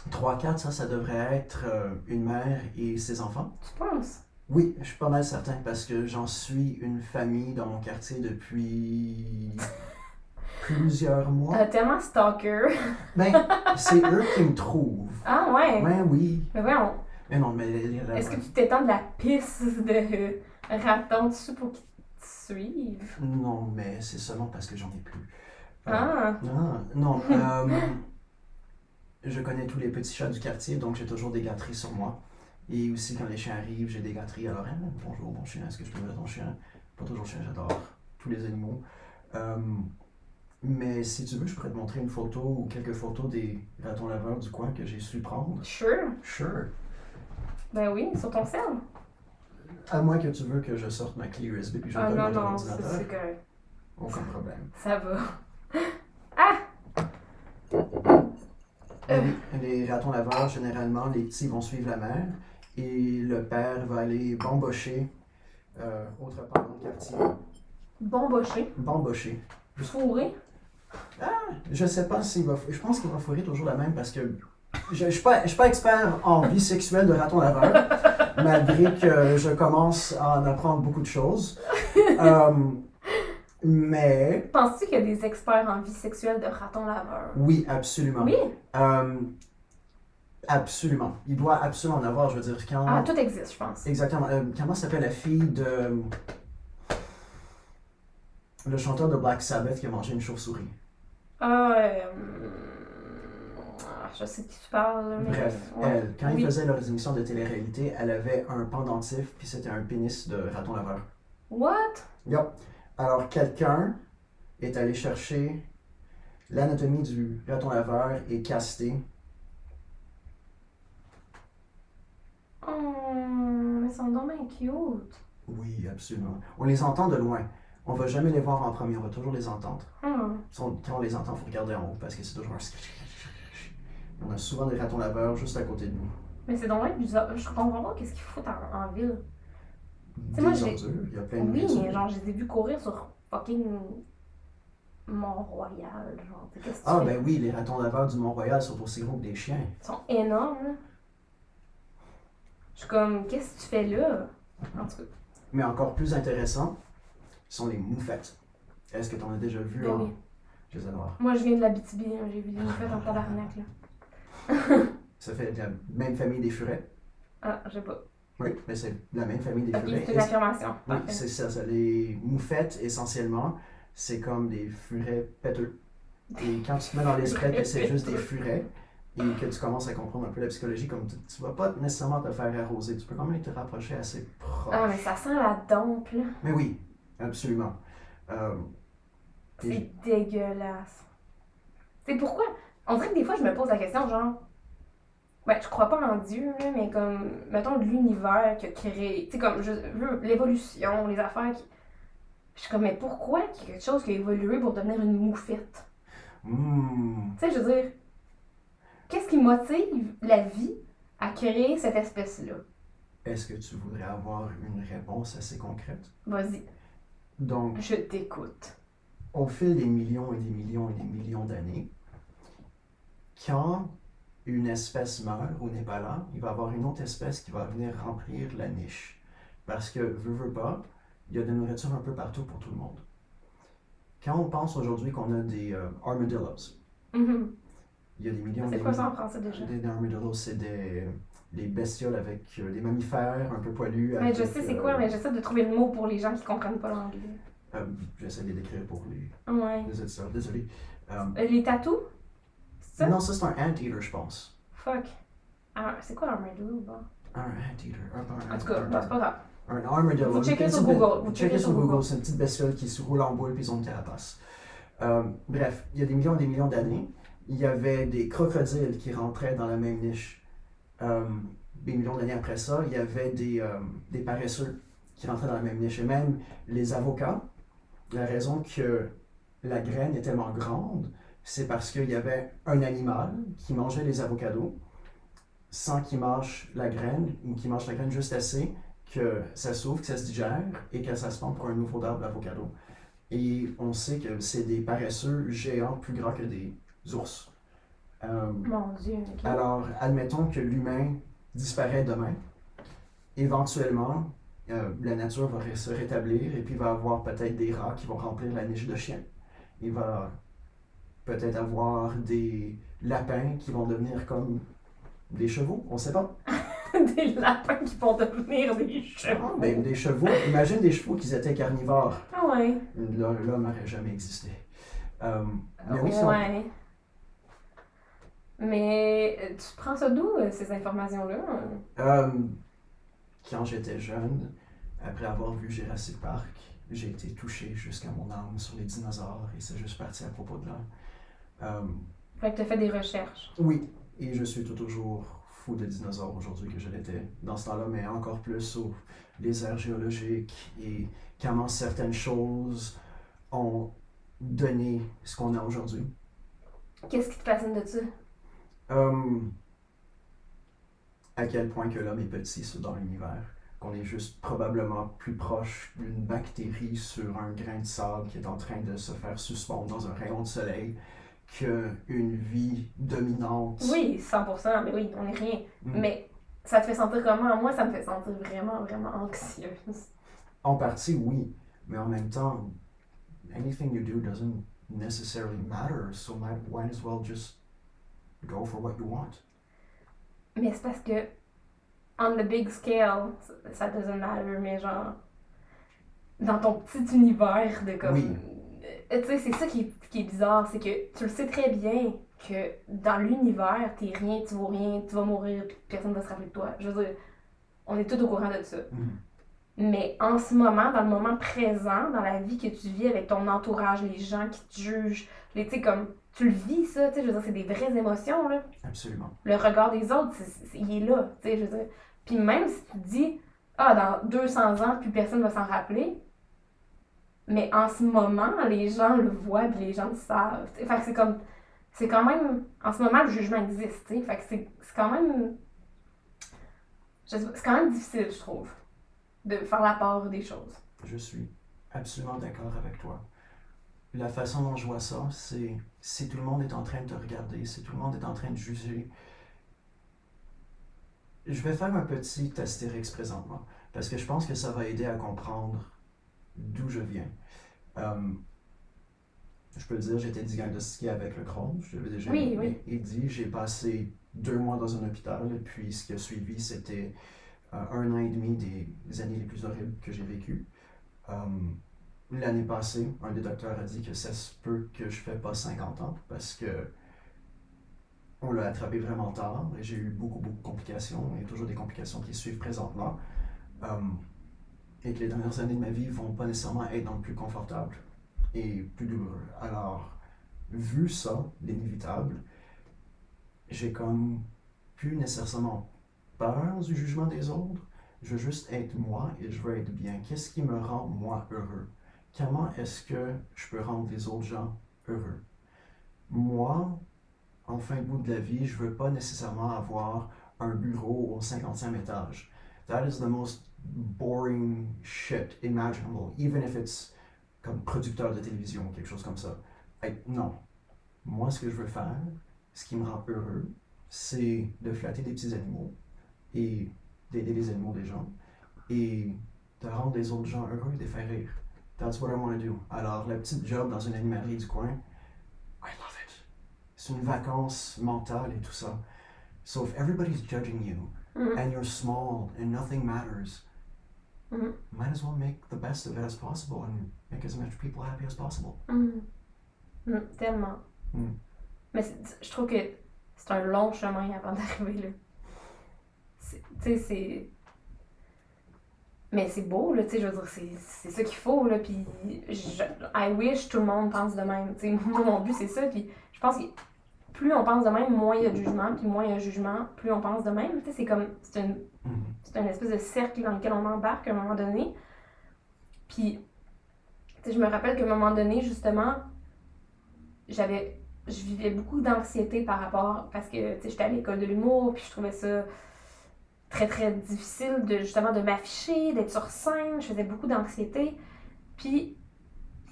Speaker 3: 3-4, ça devrait être une mère et ses enfants.
Speaker 2: Tu penses?
Speaker 3: Oui, je suis pas mal certain parce que j'en suis une famille dans mon quartier depuis plusieurs mois.
Speaker 2: Tellement stalker.
Speaker 3: Ben, c'est eux qui me trouvent.
Speaker 2: Ah ouais?
Speaker 3: Ben oui.
Speaker 2: Mais voyons,
Speaker 3: Mais non, mais
Speaker 2: est-ce que tu t'étends de la pisse de raton dessus pour qu'ils te suivent?
Speaker 3: Non, mais c'est seulement parce que j'en ai plus.
Speaker 2: Ah!
Speaker 3: Non. Je connais tous les petits chats du quartier, donc j'ai toujours des gâteries sur moi. Et aussi, quand les chiens arrivent, j'ai des gâteries. Alors, hein, bonjour, mon chien, est-ce que je peux voir ton chien? Pas toujours chien, j'adore tous les animaux. Mais si tu veux, je pourrais te montrer une photo ou quelques photos des ratons laveurs du coin que j'ai su prendre.
Speaker 2: Sure!
Speaker 3: Sure.
Speaker 2: Ben oui, sur ton cell.
Speaker 3: À moins que tu veux que je sorte ma clé USB puis je
Speaker 2: Ah
Speaker 3: te
Speaker 2: non,
Speaker 3: donne mon
Speaker 2: non, c'est
Speaker 3: ordinateur.
Speaker 2: correct.
Speaker 3: Aucun problème.
Speaker 2: Ça va. Ah!
Speaker 3: Les ratons laveurs, généralement, les petits vont suivre la mère et le père va aller bambocher autre part dans le quartier.
Speaker 2: Bomboché.
Speaker 3: Bambocher.
Speaker 2: Fourré.
Speaker 3: Je sais pas s'il va... Je pense qu'il va fourrer toujours la même parce que je suis pas expert en vie sexuelle de raton laveur, malgré que je commence à en apprendre beaucoup de choses. Mais,
Speaker 2: Penses-tu qu'il y a des experts en vie sexuelle de ratons laveurs?
Speaker 3: oui, absolument.
Speaker 2: Oui?
Speaker 3: Absolument. Il doit absolument en avoir, je veux dire, quand...
Speaker 2: Ah, tout existe, je pense.
Speaker 3: Exactement. Comment s'appelle la fille de... Le chanteur de Black Sabbath qui a mangé une chauve-souris?
Speaker 2: Je sais de qui tu parles, mais...
Speaker 3: Bref,
Speaker 2: ouais.
Speaker 3: elle, quand il
Speaker 2: Oui.
Speaker 3: faisait leurs émissions de télé-réalité, elle avait un pendentif, puis c'était un pénis de raton laveur.
Speaker 2: What?
Speaker 3: Yup. Alors, quelqu'un est allé chercher l'anatomie du raton laveur et casté.
Speaker 2: Mais ils sont donc bien cute.
Speaker 3: Oui, absolument. On les entend de loin. On va jamais les voir en premier, on va toujours les entendre. Quand on les entend, il faut regarder en haut parce que c'est toujours un... On a souvent des ratons laveurs juste à côté de nous.
Speaker 2: Mais c'est donc bien bizarre. Je comprends pas qu'est-ce qu'ils foutent en ville. sais, moi,
Speaker 3: Des
Speaker 2: j'ai-
Speaker 3: ordures, il y a plein de
Speaker 2: Oui,
Speaker 3: nourriture.
Speaker 2: mais genre, je les ai vus courir sur fucking Mont-Royal. Genre, qu'est-ce que tu
Speaker 3: Ah,
Speaker 2: fais?
Speaker 3: ben oui, les ratons laveurs du Mont-Royal sont aussi gros que des chiens.
Speaker 2: Ils sont énormes, là. Je suis comme, qu'est-ce que tu fais là? En tout cas,
Speaker 3: Mais encore plus intéressant sont les moufettes. Est-ce que tu en as déjà vu
Speaker 2: ben
Speaker 3: en...
Speaker 2: oui.
Speaker 3: Je les adore.
Speaker 2: Moi, je viens de l'Abitibi, hein. J'ai vu des moufettes en tabarnak, là.
Speaker 3: Ça fait de la même famille des furets.
Speaker 2: Ah, je sais pas.
Speaker 3: Oui, mais c'est la même famille des
Speaker 2: Ok,
Speaker 3: furets.
Speaker 2: c'est
Speaker 3: Et
Speaker 2: une affirmation.
Speaker 3: oui,
Speaker 2: Parfait.
Speaker 3: c'est ça. Les moufettes, essentiellement, c'est comme des furets pêteux. Et quand tu te mets dans l'esprit que c'est juste des furets et que tu commences à comprendre un peu la psychologie, comme tu vas pas nécessairement te faire arroser, tu peux quand même te rapprocher assez proche.
Speaker 2: Ah, mais ça sent la dompe, là.
Speaker 3: Mais oui, absolument.
Speaker 2: C'est dégueulasse. C'est pourquoi? On dirait que des fois, je me pose la question, genre... Ben, je crois pas en Dieu, là, mais comme, mettons, l'univers qui a créé... Tu sais, comme, je veux l'évolution, les affaires qui... Je suis comme, mais pourquoi qu'il y a quelque chose qui a évolué pour devenir une moufette?
Speaker 3: Hmm.
Speaker 2: Tu sais, je veux dire... Qu'est-ce qui motive la vie à créer cette espèce-là?
Speaker 3: Est-ce que tu voudrais avoir une réponse assez concrète?
Speaker 2: Vas-y,
Speaker 3: Donc,
Speaker 2: je t'écoute.
Speaker 3: au fil des millions et des millions et des millions d'années, quand une espèce meurt ou n'est pas là, il va y avoir une autre espèce qui va venir remplir la niche. Parce que, veux pas, il y a de la nourriture un peu partout pour tout le monde. Quand on pense aujourd'hui qu'on a des armadillos,
Speaker 2: Mhm.
Speaker 3: il y a des millions
Speaker 2: C'est
Speaker 3: des
Speaker 2: quoi ça en français déjà?
Speaker 3: Des armadillos, c'est des bestioles avec des mammifères un peu poilus.
Speaker 2: Mais je
Speaker 3: avec,
Speaker 2: sais c'est quoi, mais j'essaie de trouver le mot pour les gens qui comprennent pas l'anglais.
Speaker 3: J'essaie de les décrire pour
Speaker 2: Ouais.
Speaker 3: les auditeurs, désolé.
Speaker 2: Les tatous? C'est ça?
Speaker 3: Non, ça c'est un anteater, je pense.
Speaker 2: Fuck. Ah, c'est quoi un armadillo, bon?
Speaker 3: Un anteater.
Speaker 2: En tout cas, c'est pas grave.
Speaker 3: Un armadillo.
Speaker 2: Vous checkez
Speaker 3: Une
Speaker 2: sur
Speaker 3: petite
Speaker 2: Google.
Speaker 3: Vous checkez sur Google, c'est une petite bestiole qui se roule en boule puis ils ont une carapace. Bref, il y a des millions et des millions d'années, il y avait des crocodiles qui rentraient dans la même niche. Des millions d'années après ça, il y avait des paresseux qui rentraient dans la même niche. Et même les avocats, la raison que la graine est tellement grande, c'est parce qu'il y avait un animal qui mangeait les avocados sans qu'il mange la graine, ou qu'il mange la graine juste assez que ça s'ouvre, que ça se digère et que ça se prend pour un nouveau arbre d'avocado. Et on sait que c'est des paresseux géants plus grands que des ours.
Speaker 2: Mon Dieu, ok.
Speaker 3: Alors, admettons que l'humain disparaît demain. Éventuellement, la nature va se rétablir et puis il va y avoir peut-être des rats qui vont remplir la niche de chiens. Il va peut-être avoir des lapins qui vont devenir comme des chevaux, on ne sait pas.
Speaker 2: Des lapins qui vont devenir des chevaux.
Speaker 3: Ben, des chevaux, imagine des chevaux qui étaient carnivores.
Speaker 2: Ah ouais.
Speaker 3: L'homme n'aurait jamais existé. Mais oui, ça,
Speaker 2: Ouais. Mais tu prends ça d'où, ces informations-là?
Speaker 3: quand j'étais jeune, après avoir vu Jurassic Park, j'ai été touché jusqu'à mon âme sur les dinosaures et c'est juste parti à propos de là.
Speaker 2: Fait que tu as fait des recherches.
Speaker 3: Oui, et je suis toujours fou de dinosaures aujourd'hui que je l'étais dans ce temps-là, mais encore plus sur les aires géologiques et comment certaines choses ont donné ce qu'on a aujourd'hui.
Speaker 2: Qu'est-ce qui te fascine de ça?
Speaker 3: À quel point que l'homme est petit dans l'univers, qu'on est juste probablement plus proche d'une bactérie sur un grain de sable qui est en train de se faire suspendre dans un rayon de soleil qu'une vie dominante.
Speaker 2: Oui, 100%, mais oui, on est rien.
Speaker 3: Mm.
Speaker 2: Mais ça te fait sentir comment? Moi, ça me fait sentir vraiment, vraiment anxieuse.
Speaker 3: En partie, oui, mais en même temps, anything you do doesn't necessarily matter, so might as well just go for what you want.
Speaker 2: Mais c'est parce que, on the big scale, ça doesn't matter, mais genre, dans ton petit univers de comme.
Speaker 3: Oui.
Speaker 2: Tu sais, c'est ça qui est bizarre, c'est que tu le sais très bien que dans l'univers, t'es rien, tu vaux rien, tu vas mourir, puis personne va se rappeler de toi. Je veux dire, on est tous au courant de ça. Mais en ce moment, dans le moment présent, dans la vie que tu vis avec ton entourage, les gens qui te jugent, tu sais, comme, tu le vis ça, tu sais, je veux dire, c'est des vraies émotions, là.
Speaker 3: Absolument.
Speaker 2: Le regard des autres, il est là, tu sais, je veux dire. Puis même si tu te dis, dans 200 ans, plus personne va s'en rappeler, mais en ce moment, les gens le voient, puis les gens le savent. T'sais. Fait que c'est quand même, en ce moment, le jugement existe, tu sais. Fait que c'est quand même, c'est quand même difficile, je trouve, de faire la part des choses.
Speaker 3: Je suis absolument d'accord avec toi. La façon dont je vois ça, c'est si tout le monde est en train de te regarder, si tout le monde est en train de juger. Je vais faire un petit astérix présentement, parce que je pense que ça va aider à comprendre d'où je viens. Je peux le dire, j'ai été diagnostiqué avec le Crohn, je l'avais déjà dit. J'ai passé 2 mois dans un hôpital, et puis ce qui a suivi, c'était 1 an et demi des années les plus horribles que j'ai vécues. L'année passée, un des docteurs a dit que ça se peut que je fais pas 50 ans, parce que on l'a attrapé vraiment tard, et j'ai eu beaucoup de complications, et toujours des complications qui suivent présentement. Et que les dernières années de ma vie vont pas nécessairement être dans le plus confortable et plus douloureux. Alors, vu ça, l'inévitable, j'ai comme plus nécessairement peur du jugement des autres. Je veux juste être moi et je veux être bien. Qu'est-ce qui me rend moi heureux? Comment est-ce que je peux rendre les autres gens heureux? Moi, en fin de bout de la vie, je veux pas nécessairement avoir un bureau au 50e étage. That is the most boring shit imaginable, even if it's comme producteur de télévision ou quelque chose comme ça. Non. Moi, ce que je veux faire, ce qui me rend heureux, c'est de flatter des petits animaux et d'aider les animaux des gens et de rendre les autres gens heureux et de les faire rire. That's what I want to do. Alors, la petite job dans une animalerie du coin, I love it. C'est une vacance mentale et tout ça. So if everybody's judging you, and you're small and nothing matters, might as well make the best of it as possible and make as much people happy as possible.
Speaker 2: Tellement. Mais je trouve que c'est un long chemin avant d'arriver là. Tu sais, c'est... Mais c'est beau, là, tu sais, je veux dire, c'est ça qu'il faut, là, puis I wish tout le monde pense de même. Tu sais, moi, mon but, c'est ça, puis je pense que plus on pense de même, moins il y a de jugement, puis moins il y a de jugement, plus on pense de même. Tu sais, c'est comme, c'est une espèce de cercle dans lequel on embarque à un moment donné. Puis, tu sais, je me rappelle qu'à un moment donné, justement, je vivais beaucoup d'anxiété par rapport, parce que, tu sais, j'étais à l'école de l'humour, puis je trouvais ça très, très difficile justement de m'afficher, d'être sur scène, je faisais beaucoup d'anxiété. Puis,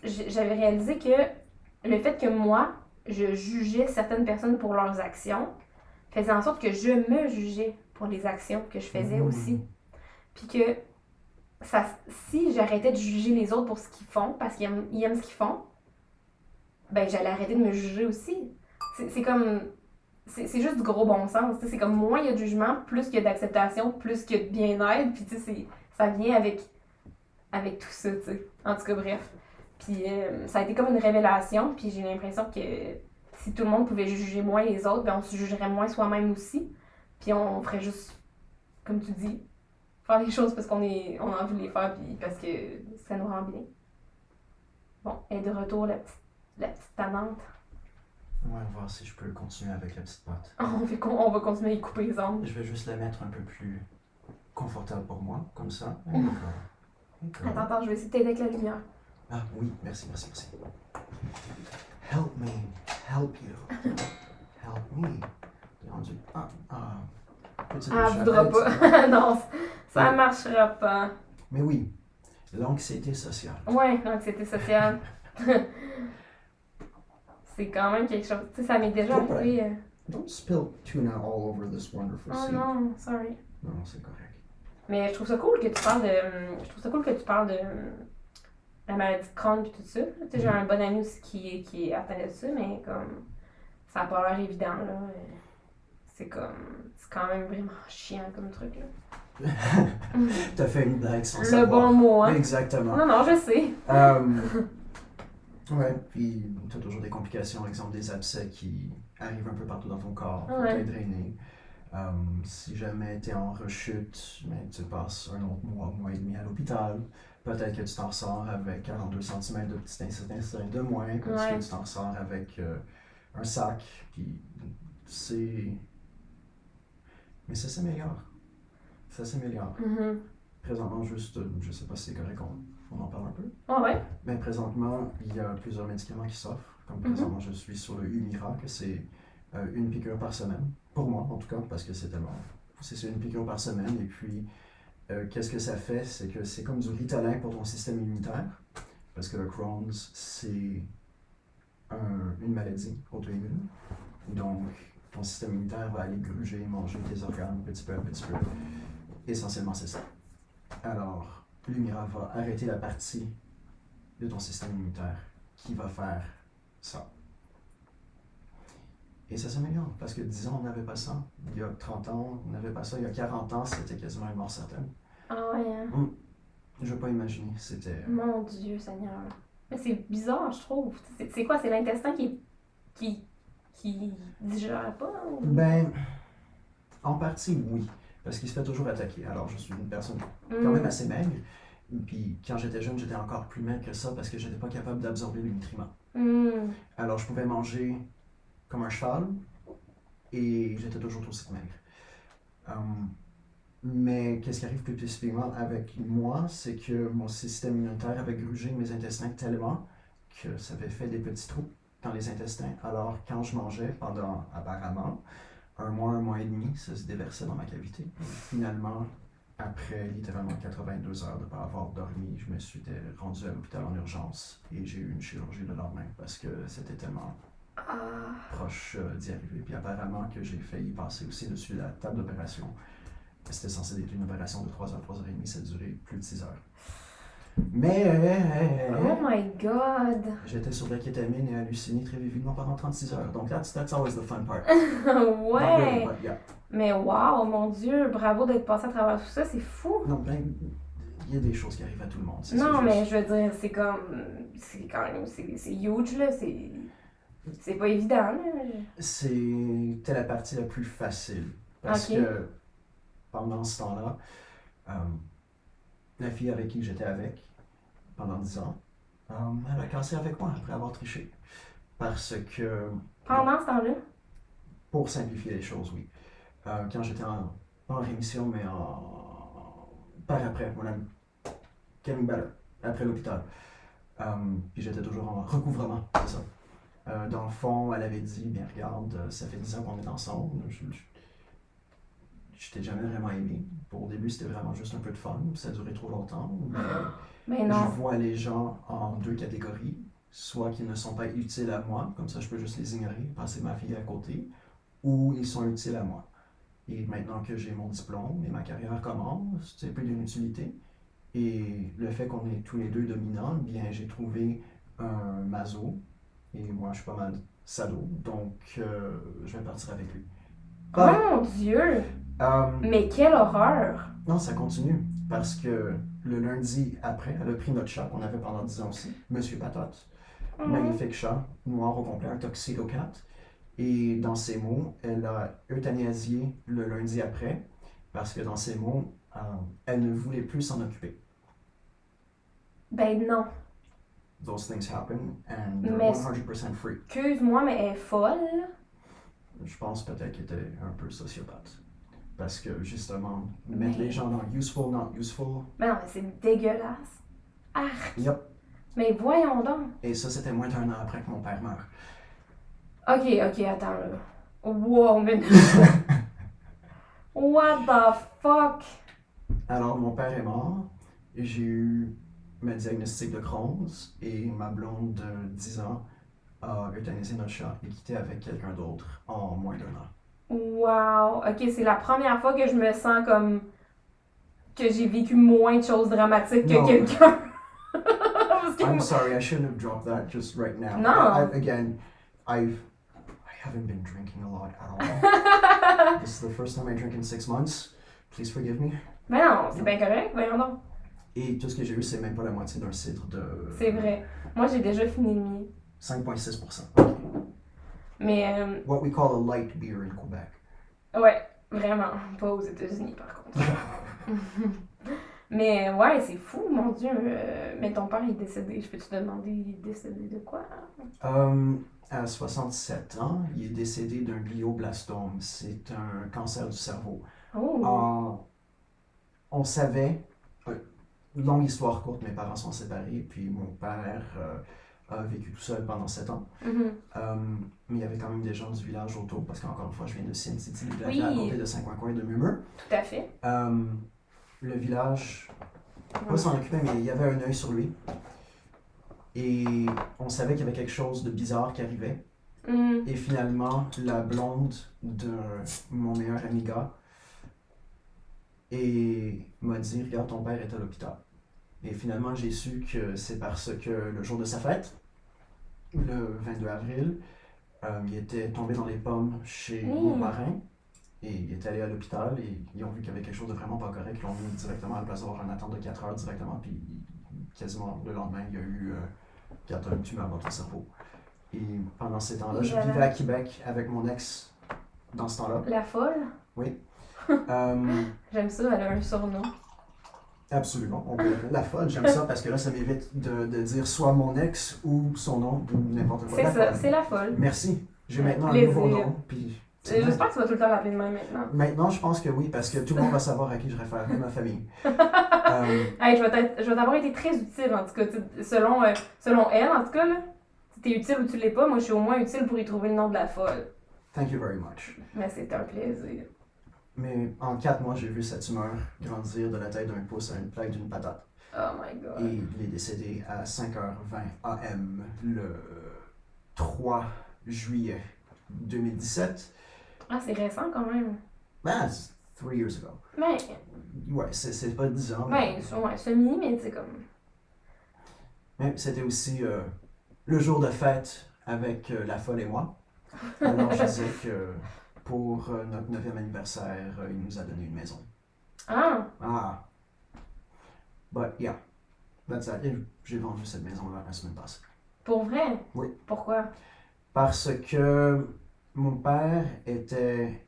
Speaker 2: j'avais réalisé que le fait que moi, je jugeais certaines personnes pour leurs actions, faisait en sorte que je me jugeais pour les actions que je faisais aussi. Puis que si j'arrêtais de juger les autres pour ce qu'ils font, parce qu'ils aiment ce qu'ils font, ben j'allais arrêter de me juger aussi. C'est comme... C'est juste du gros bon sens. C'est comme moins il y a de jugement, plus il y a d'acceptation, plus il y a de bien-être. Puis tu sais, ça vient avec tout ça, tu sais. En tout cas, bref. Puis ça a été comme une révélation. Puis j'ai l'impression que si tout le monde pouvait juger moins les autres, ben on se jugerait moins soi-même aussi. Puis on ferait juste, comme tu dis, faire les choses parce qu'on a envie de les faire, puis parce que ça nous rend bien. Bon, et de retour, la petite tannante.
Speaker 3: Ouais, on va voir si je peux continuer avec la petite pâte.
Speaker 2: On va continuer à y couper les ongles.
Speaker 3: Je vais juste la mettre un peu plus confortable pour moi, comme ça. D'accord.
Speaker 2: Attends, je vais essayer de t'aider avec la lumière.
Speaker 3: Ah oui, merci. Help me, help you, help me.
Speaker 2: Voudra pas. Non, ça marchera pas.
Speaker 3: Mais oui, l'anxiété sociale.
Speaker 2: Ouais, l'anxiété sociale. C'est quand même quelque chose. Tu sais, ça m'est déjà arrivé.
Speaker 3: Don't spill tuna all over this wonderful seat.
Speaker 2: Oh non, sorry.
Speaker 3: Non, c'est correct.
Speaker 2: Mais je trouve ça cool que tu parles de. la maladie de Crohn et tout ça. Tu sais, j'ai un bon ami aussi qui est atteint de ça, mais comme ça n'a pas l'air évident, là. C'est quand même vraiment chiant comme truc, là.
Speaker 3: T'as fait une blague sans
Speaker 2: Le
Speaker 3: savoir.
Speaker 2: bon mot, hein.
Speaker 3: Exactement.
Speaker 2: Non, je sais.
Speaker 3: Ouais, puis t'as toujours des complications, exemple des abcès qui arrivent un peu partout dans ton corps, faut
Speaker 2: Ouais.
Speaker 3: les drainer. Si jamais t'es en rechute, mais tu passes un autre mois et demi à l'hôpital. Peut-être que tu t'en ressors avec 42 cm de petit intestin de moins, parce
Speaker 2: Ouais.
Speaker 3: que tu t'en ressors avec un sac, puis c'est... Mais ça s'améliore. Ça s'améliore.
Speaker 2: Mhm.
Speaker 3: Présentement, juste, je sais pas si c'est correct qu'on en parle un peu.
Speaker 2: Ah ouais?
Speaker 3: Mais présentement, il y a plusieurs médicaments qui s'offrent. Comme présentement, je suis sur le Humira, que c'est une piqûre par semaine. Pour moi, en tout cas, parce que c'est tellement... C'est une piqûre par semaine. Et puis, qu'est-ce que ça fait? C'est que c'est comme du Ritalin pour ton système immunitaire. Parce que le Crohn's, c'est une maladie auto-immune. Donc, ton système immunitaire va aller gruger, manger tes organes petit peu à petit peu. Essentiellement, c'est ça. Alors, l'Humira va arrêter la partie de ton système immunitaire qui va faire ça. Et ça s'améliore, parce que 10 ans, on n'avait pas ça. Il y a 30 ans, on n'avait pas ça. Il y a 40 ans, c'était quasiment une mort certaine.
Speaker 2: Ah ouais, hein.
Speaker 3: Je veux pas imaginer, c'était...
Speaker 2: Mon Dieu, Seigneur. Mais c'est bizarre, je trouve. C'est quoi? C'est l'intestin qui digère pas? Ou...
Speaker 3: Ben, en partie, oui. Parce qu'il se fait toujours attaquer. Alors, je suis une personne quand même assez maigre. Puis, quand j'étais jeune, j'étais encore plus maigre que ça parce que j'étais pas capable d'absorber les nutriments. Alors, je pouvais manger comme un cheval et j'étais toujours aussi maigre. Mais qu'est-ce qui arrive plus spécifiquement avec moi, c'est que mon système immunitaire avait grugé mes intestins tellement que ça avait fait des petits trous dans les intestins. Alors, quand je mangeais pendant, apparemment, un mois et demi, ça se déversait dans ma cavité. Et finalement, après littéralement 82 heures de ne pas avoir dormi, je me suis rendu à l'hôpital en urgence et j'ai eu une chirurgie le lendemain parce que c'était tellement proche d'y arriver. Puis apparemment que j'ai failli passer aussi dessus la table d'opération. C'était censé être une opération de 3 heures, 3 heures et demie, ça a duré plus de 6 heures. Mais
Speaker 2: Oh my god!
Speaker 3: j'étais sur de la kétamine et halluciné très vivement pendant 36 heures. Donc that's always the fun part.
Speaker 2: Ouais!
Speaker 3: But yeah.
Speaker 2: Mais wow, mon Dieu, bravo d'être passé à travers tout ça, c'est fou!
Speaker 3: Non, ben, il y a des choses qui arrivent à tout le monde.
Speaker 2: Non, mais je veux dire, c'est comme. C'est quand même. C'est huge, là. C'est pas évident, là.
Speaker 3: C'était la partie la plus facile. Parce que pendant ce temps-là, la fille avec qui j'étais avec pendant 10 ans, elle a cassé avec moi après avoir triché. Parce que,
Speaker 2: Pendant ce temps-là?
Speaker 3: pour simplifier les choses, oui. Quand j'étais pas en rémission, mais par après, mon ami, Kevin Baller, après l'hôpital. Puis j'étais toujours en recouvrement, c'est ça. Dans le fond, elle avait dit, bien regarde, ça fait 10 ans qu'on est ensemble, je t'ai jamais vraiment aimé. Pour le début, c'était vraiment juste un peu de fun, ça a duré trop longtemps.
Speaker 2: Mais non.
Speaker 3: Je vois les gens en deux catégories, soit qu'ils ne sont pas utiles à moi, comme ça je peux juste les ignorer, passer ma fille à côté, ou ils sont utiles à moi. Et maintenant que j'ai mon diplôme et ma carrière commence, c'est plus d'une utilité. Et le fait qu'on est tous les deux dominants, bien j'ai trouvé un maso, et moi je suis pas mal sado, donc je vais partir avec lui.
Speaker 2: Mon Dieu! Mais quelle horreur!
Speaker 3: Non, ça continue, parce que le lundi après, elle a pris notre chat qu'on avait pendant 10 ans aussi, Monsieur Patate. Magnifique chat, noir au complet, un tuxedo cat. Et dans ses mots, elle a euthanasié le lundi après, parce que dans ses mots, elle ne voulait plus s'en occuper.
Speaker 2: Ben non.
Speaker 3: Those things happen, and they're
Speaker 2: Mais
Speaker 3: 100% free.
Speaker 2: Excuse-moi, mais elle est folle, là.
Speaker 3: Je pense peut-être qu'elle était un peu sociopathe. Parce que justement, mettre les gens dans useful, not useful.
Speaker 2: Mais non, mais c'est dégueulasse. Arc!
Speaker 3: Yep.
Speaker 2: Mais voyons donc.
Speaker 3: Et ça, c'était moins d'1 an après que mon père meurt.
Speaker 2: Ok, attends là. Wow, mais. What the fuck?
Speaker 3: Alors, mon père est mort. J'ai eu ma diagnostic de Crohn's et ma blonde de 10 ans a euthanasié notre chat et quitté avec quelqu'un d'autre en moins d'1 an.
Speaker 2: Wow. Ok, c'est la première fois que je me sens comme. Que j'ai vécu moins de choses dramatiques que
Speaker 3: Non.
Speaker 2: quelqu'un. Parce que
Speaker 3: I'm
Speaker 2: moi-
Speaker 3: sorry, I shouldn't have dropped that just right now.
Speaker 2: No.
Speaker 3: Again, I haven't been drinking a lot at all. This is the first time I drink in 6 months. Please forgive me.
Speaker 2: Mais non, c'est bien correct, voyons donc.
Speaker 3: Et tout ce que j'ai eu, c'est même pas la moitié d'un cidre de
Speaker 2: C'est vrai. Moi, j'ai déjà fini le mien.
Speaker 3: 5,6%.
Speaker 2: Mais,
Speaker 3: What we call a light beer in Quebec.
Speaker 2: ouais, vraiment. Pas aux États-Unis, par contre. Mais, ouais, c'est fou, mon Dieu. Mais ton père, il est décédé. Je peux te demander, il est décédé de quoi?
Speaker 3: À 67 ans, il est décédé d'un glioblastome. C'est un cancer du cerveau.
Speaker 2: Oh!
Speaker 3: On savait, longue histoire courte, mes parents sont séparés, puis mon père a vécu tout seul pendant 7 ans.
Speaker 2: Mhm.
Speaker 3: Mais il y avait quand même des gens du village autour, parce qu'encore une fois, je viens de Sin City,
Speaker 2: Oui.
Speaker 3: à côté de Saint-Coin de Mumur.
Speaker 2: Tout à fait.
Speaker 3: Le village, pas s'en occupait, mais il y avait un œil sur lui. Et on savait qu'il y avait quelque chose de bizarre qui arrivait.
Speaker 2: Mm.
Speaker 3: Et finalement, la blonde de mon meilleur ami gars m'a dit, regarde, ton père est à l'hôpital. Et finalement, j'ai su que c'est parce que le jour de sa fête, le 22 avril, il était tombé dans les pommes chez mon parrain. Et il est allé à l'hôpital et ils ont vu qu'il y avait quelque chose de vraiment pas correct. Ils l'ont mis directement à la place d'avoir une attente de 4 heures directement. Puis quasiment le lendemain, il y a eu une tumeur dans ton cerveau. Et pendant ces temps-là, je vivais à Québec avec mon ex dans ce temps-là.
Speaker 2: La folle?
Speaker 3: Oui.
Speaker 2: J'aime ça, elle a un surnom.
Speaker 3: Absolument. On peut la folle, j'aime ça parce que là, ça m'évite de dire soit mon ex ou son nom ou n'importe quoi.
Speaker 2: C'est
Speaker 3: La
Speaker 2: ça,
Speaker 3: folle.
Speaker 2: c'est la folle.
Speaker 3: Merci. J'ai maintenant
Speaker 2: Plaisir.
Speaker 3: un nouveau nom. Puis
Speaker 2: J'espère que tu vas tout le temps l'appeler de même maintenant.
Speaker 3: maintenant, je pense que oui, parce que tout le monde va savoir à qui je réfère, même ma famille.
Speaker 2: Hey, je vais t'avoir été très utile, en tout cas. Selon elle, en tout cas, là. Si t'es utile ou tu l'es pas, moi, je suis au moins utile pour y trouver le nom de la folle.
Speaker 3: Thank you very much.
Speaker 2: Mais c'est un plaisir.
Speaker 3: Mais en 4 mois, j'ai vu cette tumeur grandir de la taille d'un pouce à une plaque d'une patate.
Speaker 2: Oh my god.
Speaker 3: Et il est décédé à 5h20 AM le 3 juillet 2017.
Speaker 2: Ah, c'est récent quand même.
Speaker 3: Ben, c'est 3 years ago.
Speaker 2: Mais,
Speaker 3: Ouais, c'est pas 10 ans.
Speaker 2: ouais, semi, mais c'est comme.
Speaker 3: Mais c'était aussi le jour de fête avec la folle et moi. Alors je disais que pour notre 9e anniversaire, il nous a donné une maison.
Speaker 2: Ah,
Speaker 3: Ah. But yeah, that's that. Et j'ai vendu cette maison-là la semaine passée.
Speaker 2: pour vrai?
Speaker 3: Oui.
Speaker 2: Pourquoi?
Speaker 3: Parce que mon père était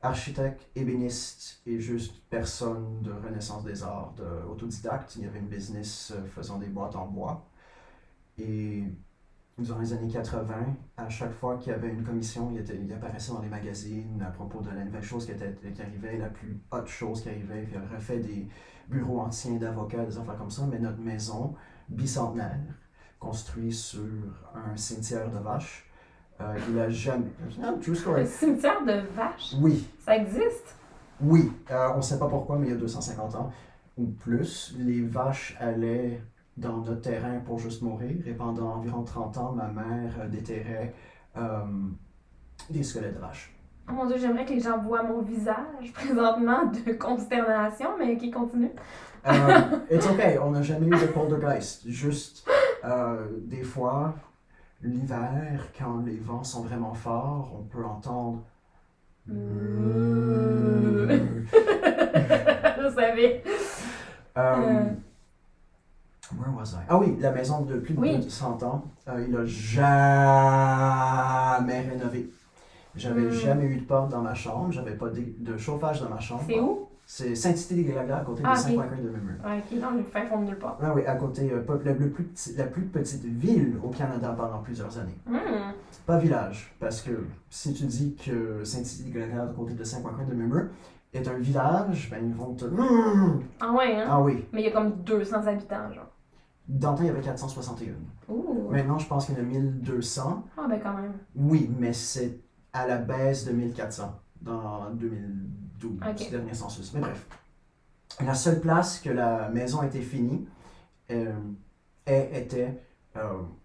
Speaker 3: architecte, ébéniste et juste personne de Renaissance des Arts, autodidacte. Il y avait une business faisant des boîtes en bois. Et dans les années 80, à chaque fois qu'il y avait une commission, il apparaissait dans les magazines à propos de la nouvelle chose qui arrivait, la plus haute chose qui arrivait. Il avait refait des bureaux anciens d'avocats, des affaires comme ça. Mais notre maison, bicentenaire, construite sur un cimetière de vaches, il a jamais... Ah, true story.
Speaker 2: Le cimetière de vaches?
Speaker 3: Oui,
Speaker 2: Ça existe?
Speaker 3: oui. On ne sait pas pourquoi, mais il y a 250 ans ou plus, les vaches allaient dans notre terrain pour juste mourir. Et pendant environ 30 ans, ma mère déterrait des squelettes de vaches.
Speaker 2: Oh mon dieu, j'aimerais que les gens voient mon visage présentement de consternation, mais qui continue.
Speaker 3: It's okay, on n'a jamais eu de poltergeist. Juste des fois, l'hiver, quand les vents sont vraiment forts, on peut entendre.
Speaker 2: Je savais.
Speaker 3: Where was I? Ah oui, la maison de plus de
Speaker 2: Oui.
Speaker 3: 200 ans, il a jamais rénové. J'avais jamais eu de porte dans ma chambre, j'avais pas de chauffage dans ma chambre.
Speaker 2: C'est où?
Speaker 3: C'est Sainte-Cité-des-Galagas, à côté de
Speaker 2: Ah, ok.
Speaker 3: Saint-Coin de Mumur.
Speaker 2: Ah, ok, dans le fin fond de nulle part.
Speaker 3: Ah oui, à côté, la plus petite ville au Canada pendant plusieurs années.
Speaker 2: Hmm.
Speaker 3: Pas village, parce que si tu dis que Sainte-Cité-des-Galagas, à côté de Saint-Coin de Mumur, est un village, ben ils vont te...
Speaker 2: Ah ouais, hein?
Speaker 3: Ah oui,
Speaker 2: Mais il y a comme 200 habitants, genre.
Speaker 3: dans le temps, il y avait 461.
Speaker 2: Ouh.
Speaker 3: Maintenant, je pense qu'il y en a 1200.
Speaker 2: Ah ben quand même.
Speaker 3: Oui, mais c'est à la baisse de 1400 dans 2012,
Speaker 2: Ok.
Speaker 3: dernier census. Mais bref, la seule place que la maison était finie était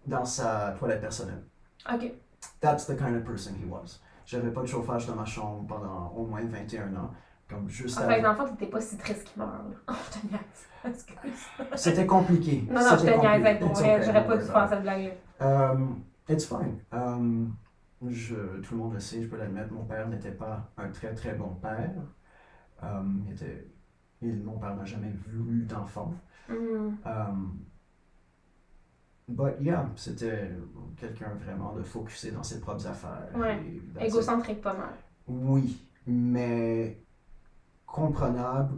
Speaker 3: dans sa toilette personnelle.
Speaker 2: Ok.
Speaker 3: That's the kind of person he was. J'avais pas de chauffage dans ma chambre pendant au moins 21 ans. comme juste
Speaker 2: En fait, dans
Speaker 3: avant.
Speaker 2: le fond, t'étais pas si triste qu'il meurt, là. Oh, je te niaise. Excuse.
Speaker 3: C'était compliqué.
Speaker 2: Non, je te
Speaker 3: C'était
Speaker 2: niaise,
Speaker 3: compliqué.
Speaker 2: pour
Speaker 3: It's
Speaker 2: vrai,
Speaker 3: okay,
Speaker 2: j'aurais
Speaker 3: don't
Speaker 2: pas
Speaker 3: worry
Speaker 2: dû
Speaker 3: about
Speaker 2: faire
Speaker 3: it.
Speaker 2: cette blague.
Speaker 3: It's fine. Tout le monde le sait, je peux l'admettre, mon père n'était pas un très très bon père. Mon père n'a jamais voulu d'enfant. But yeah, c'était quelqu'un vraiment de focusé dans ses propres affaires.
Speaker 2: Ouais.
Speaker 3: et that's it.
Speaker 2: Égocentrique pas mal.
Speaker 3: Oui, mais comprenable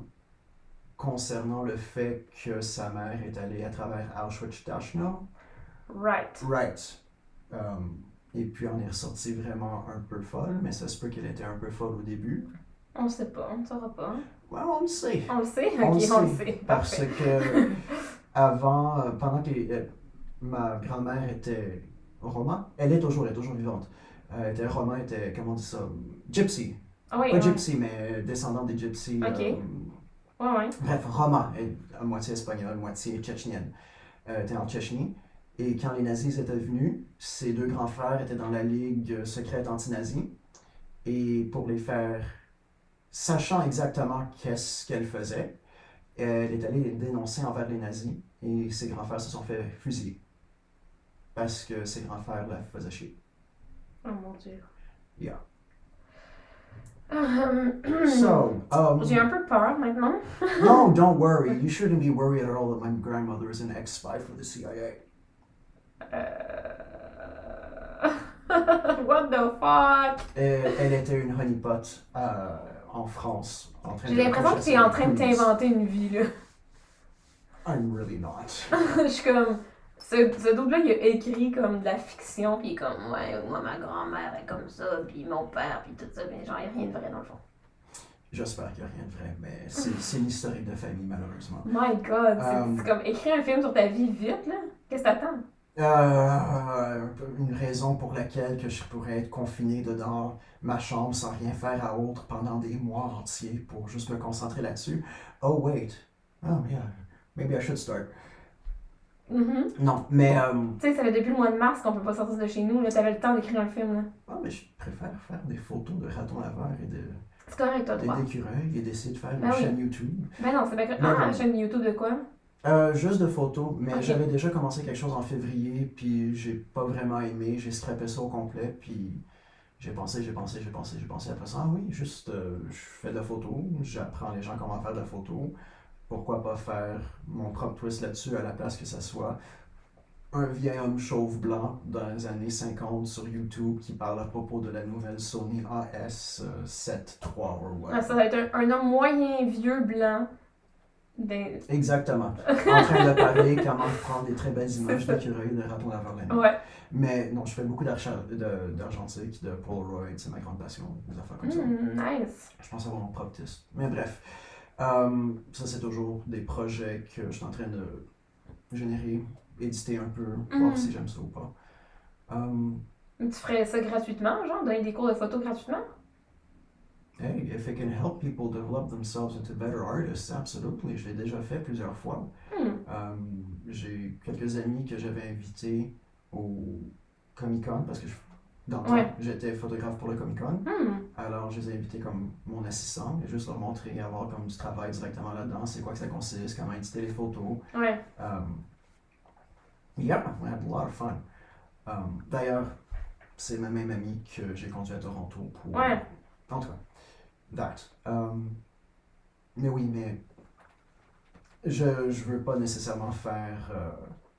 Speaker 3: concernant le fait que sa mère est allée à travers Auschwitz-Dachau.
Speaker 2: Right.
Speaker 3: Right. Et puis on est ressorti vraiment un peu folle, mais ça se peut qu'elle était un peu folle au début.
Speaker 2: On sait pas, on ne saura pas.
Speaker 3: Ouais, on le sait.
Speaker 2: On le sait?
Speaker 3: On
Speaker 2: Ok,
Speaker 3: le
Speaker 2: on le
Speaker 3: sait,
Speaker 2: sait.
Speaker 3: Parce
Speaker 2: Parfait.
Speaker 3: que pendant que ma grand-mère était Roma, elle est toujours vivante. Roma était, comment on dit ça? Gypsy.
Speaker 2: Ah oui,
Speaker 3: Pas
Speaker 2: ouais.
Speaker 3: Gypsy, mais descendante des Gypsy.
Speaker 2: Ok. Ouais.
Speaker 3: Bref, Roma, à moitié espagnole, moitié tchétchenienne. Était en Tchétchénie. Et quand les nazis étaient venus, ses deux grands frères étaient dans la ligue secrète anti-nazie. Et pour les faire, sachant exactement qu'est-ce qu'elle faisait, elle est allée les dénoncer envers les nazis. Et ses grands frères se sont fait fusiller. Parce que ses grands frères la faisaient chier.
Speaker 2: Oh mon dieu.
Speaker 3: Yeah.
Speaker 2: So, j'ai un peu peur maintenant.
Speaker 3: No, don't worry. You shouldn't be worried at all that my grandmother is an ex-spy for the CIA.
Speaker 2: What the fuck?
Speaker 3: Elle était une honeypot en France. En train
Speaker 2: J'ai
Speaker 3: de
Speaker 2: l'impression que
Speaker 3: coucher
Speaker 2: t'es en
Speaker 3: avec
Speaker 2: train de
Speaker 3: Queens.
Speaker 2: t'inventer une vie, là.
Speaker 3: I'm really not.
Speaker 2: Je suis comme. Ce double-là, il a écrit comme de la fiction, pis il est comme, ouais, moi, ma grand-mère est comme ça, pis mon père, pis tout ça, mais genre, il n'y a rien de vrai dans le fond.
Speaker 3: J'espère qu'il n'y a rien de vrai, mais c'est une historique de famille, malheureusement.
Speaker 2: My god, c'est comme écrire un film sur ta vie vite, là. Qu'est-ce que t'attends?
Speaker 3: Une raison pour laquelle que je pourrais être confiné dedans ma chambre sans rien faire à autre pendant des mois entiers pour juste me concentrer là-dessus. Oh wait. Oh yeah. Maybe I should start. Non, mais
Speaker 2: Tu sais, ça fait depuis le mois de mars qu'on peut pas sortir de chez nous, là. T'avais le temps d'écrire un film, là.
Speaker 3: mais je préfère faire des photos de ratons laveurs et
Speaker 2: C'est correct, t'as le droit.
Speaker 3: d'écureuils et d'essayer de faire
Speaker 2: Ben
Speaker 3: une
Speaker 2: oui.
Speaker 3: chaîne YouTube.
Speaker 2: Ben non, c'est bien correct.
Speaker 3: Ben
Speaker 2: Ah,
Speaker 3: non.
Speaker 2: la chaîne YouTube de quoi?
Speaker 3: Juste de photos, mais
Speaker 2: Ok.
Speaker 3: j'avais déjà commencé quelque chose en février, puis j'ai pas vraiment aimé, j'ai scrappé ça au complet, puis j'ai pensé, après ça, ah oui, juste, je fais de la photo, j'apprends les gens comment faire de la photo, pourquoi pas faire mon propre twist là-dessus à la place que ça soit un vieil homme chauve blanc dans les années 50 sur YouTube qui parle à propos de la nouvelle Sony AS7 III ou
Speaker 2: Ah, ça
Speaker 3: whatever.
Speaker 2: va être un homme moyen, vieux, blanc.
Speaker 3: Exactement. En train de parler comment prendre des très belles images
Speaker 2: ça.
Speaker 3: d'écureuils de ratons laveurs la nuit.
Speaker 2: Ouais.
Speaker 3: Mais non, je fais beaucoup d'argentique, de Polaroid, c'est ma grande passion, des affaires comme ça.
Speaker 2: Nice.
Speaker 3: Je pense avoir mon propre test. Mais bref, ça c'est toujours des projets que je suis en train de générer, éditer un peu, voir si j'aime ça ou pas.
Speaker 2: Tu ferais ça gratuitement, genre, donner des cours de photo gratuitement?
Speaker 3: Hey, if it can help people develop themselves into better artists, absolutely. Je l'ai déjà fait plusieurs fois. J'ai quelques amis que j'avais invités au Comic-Con parce que dans le temps, j'étais photographe pour le Comic-Con. Alors, je les ai invités comme mon assistant et juste leur montrer, avoir comme du travail directement là-dedans, c'est quoi que ça consiste, comment éditer les photos.
Speaker 2: Ouais.
Speaker 3: Yeah, we had a lot of fun. D'ailleurs, c'est ma même amie que j'ai conduit à Toronto pour...
Speaker 2: Ouais.
Speaker 3: En tout cas, mais oui, mais je veux pas nécessairement faire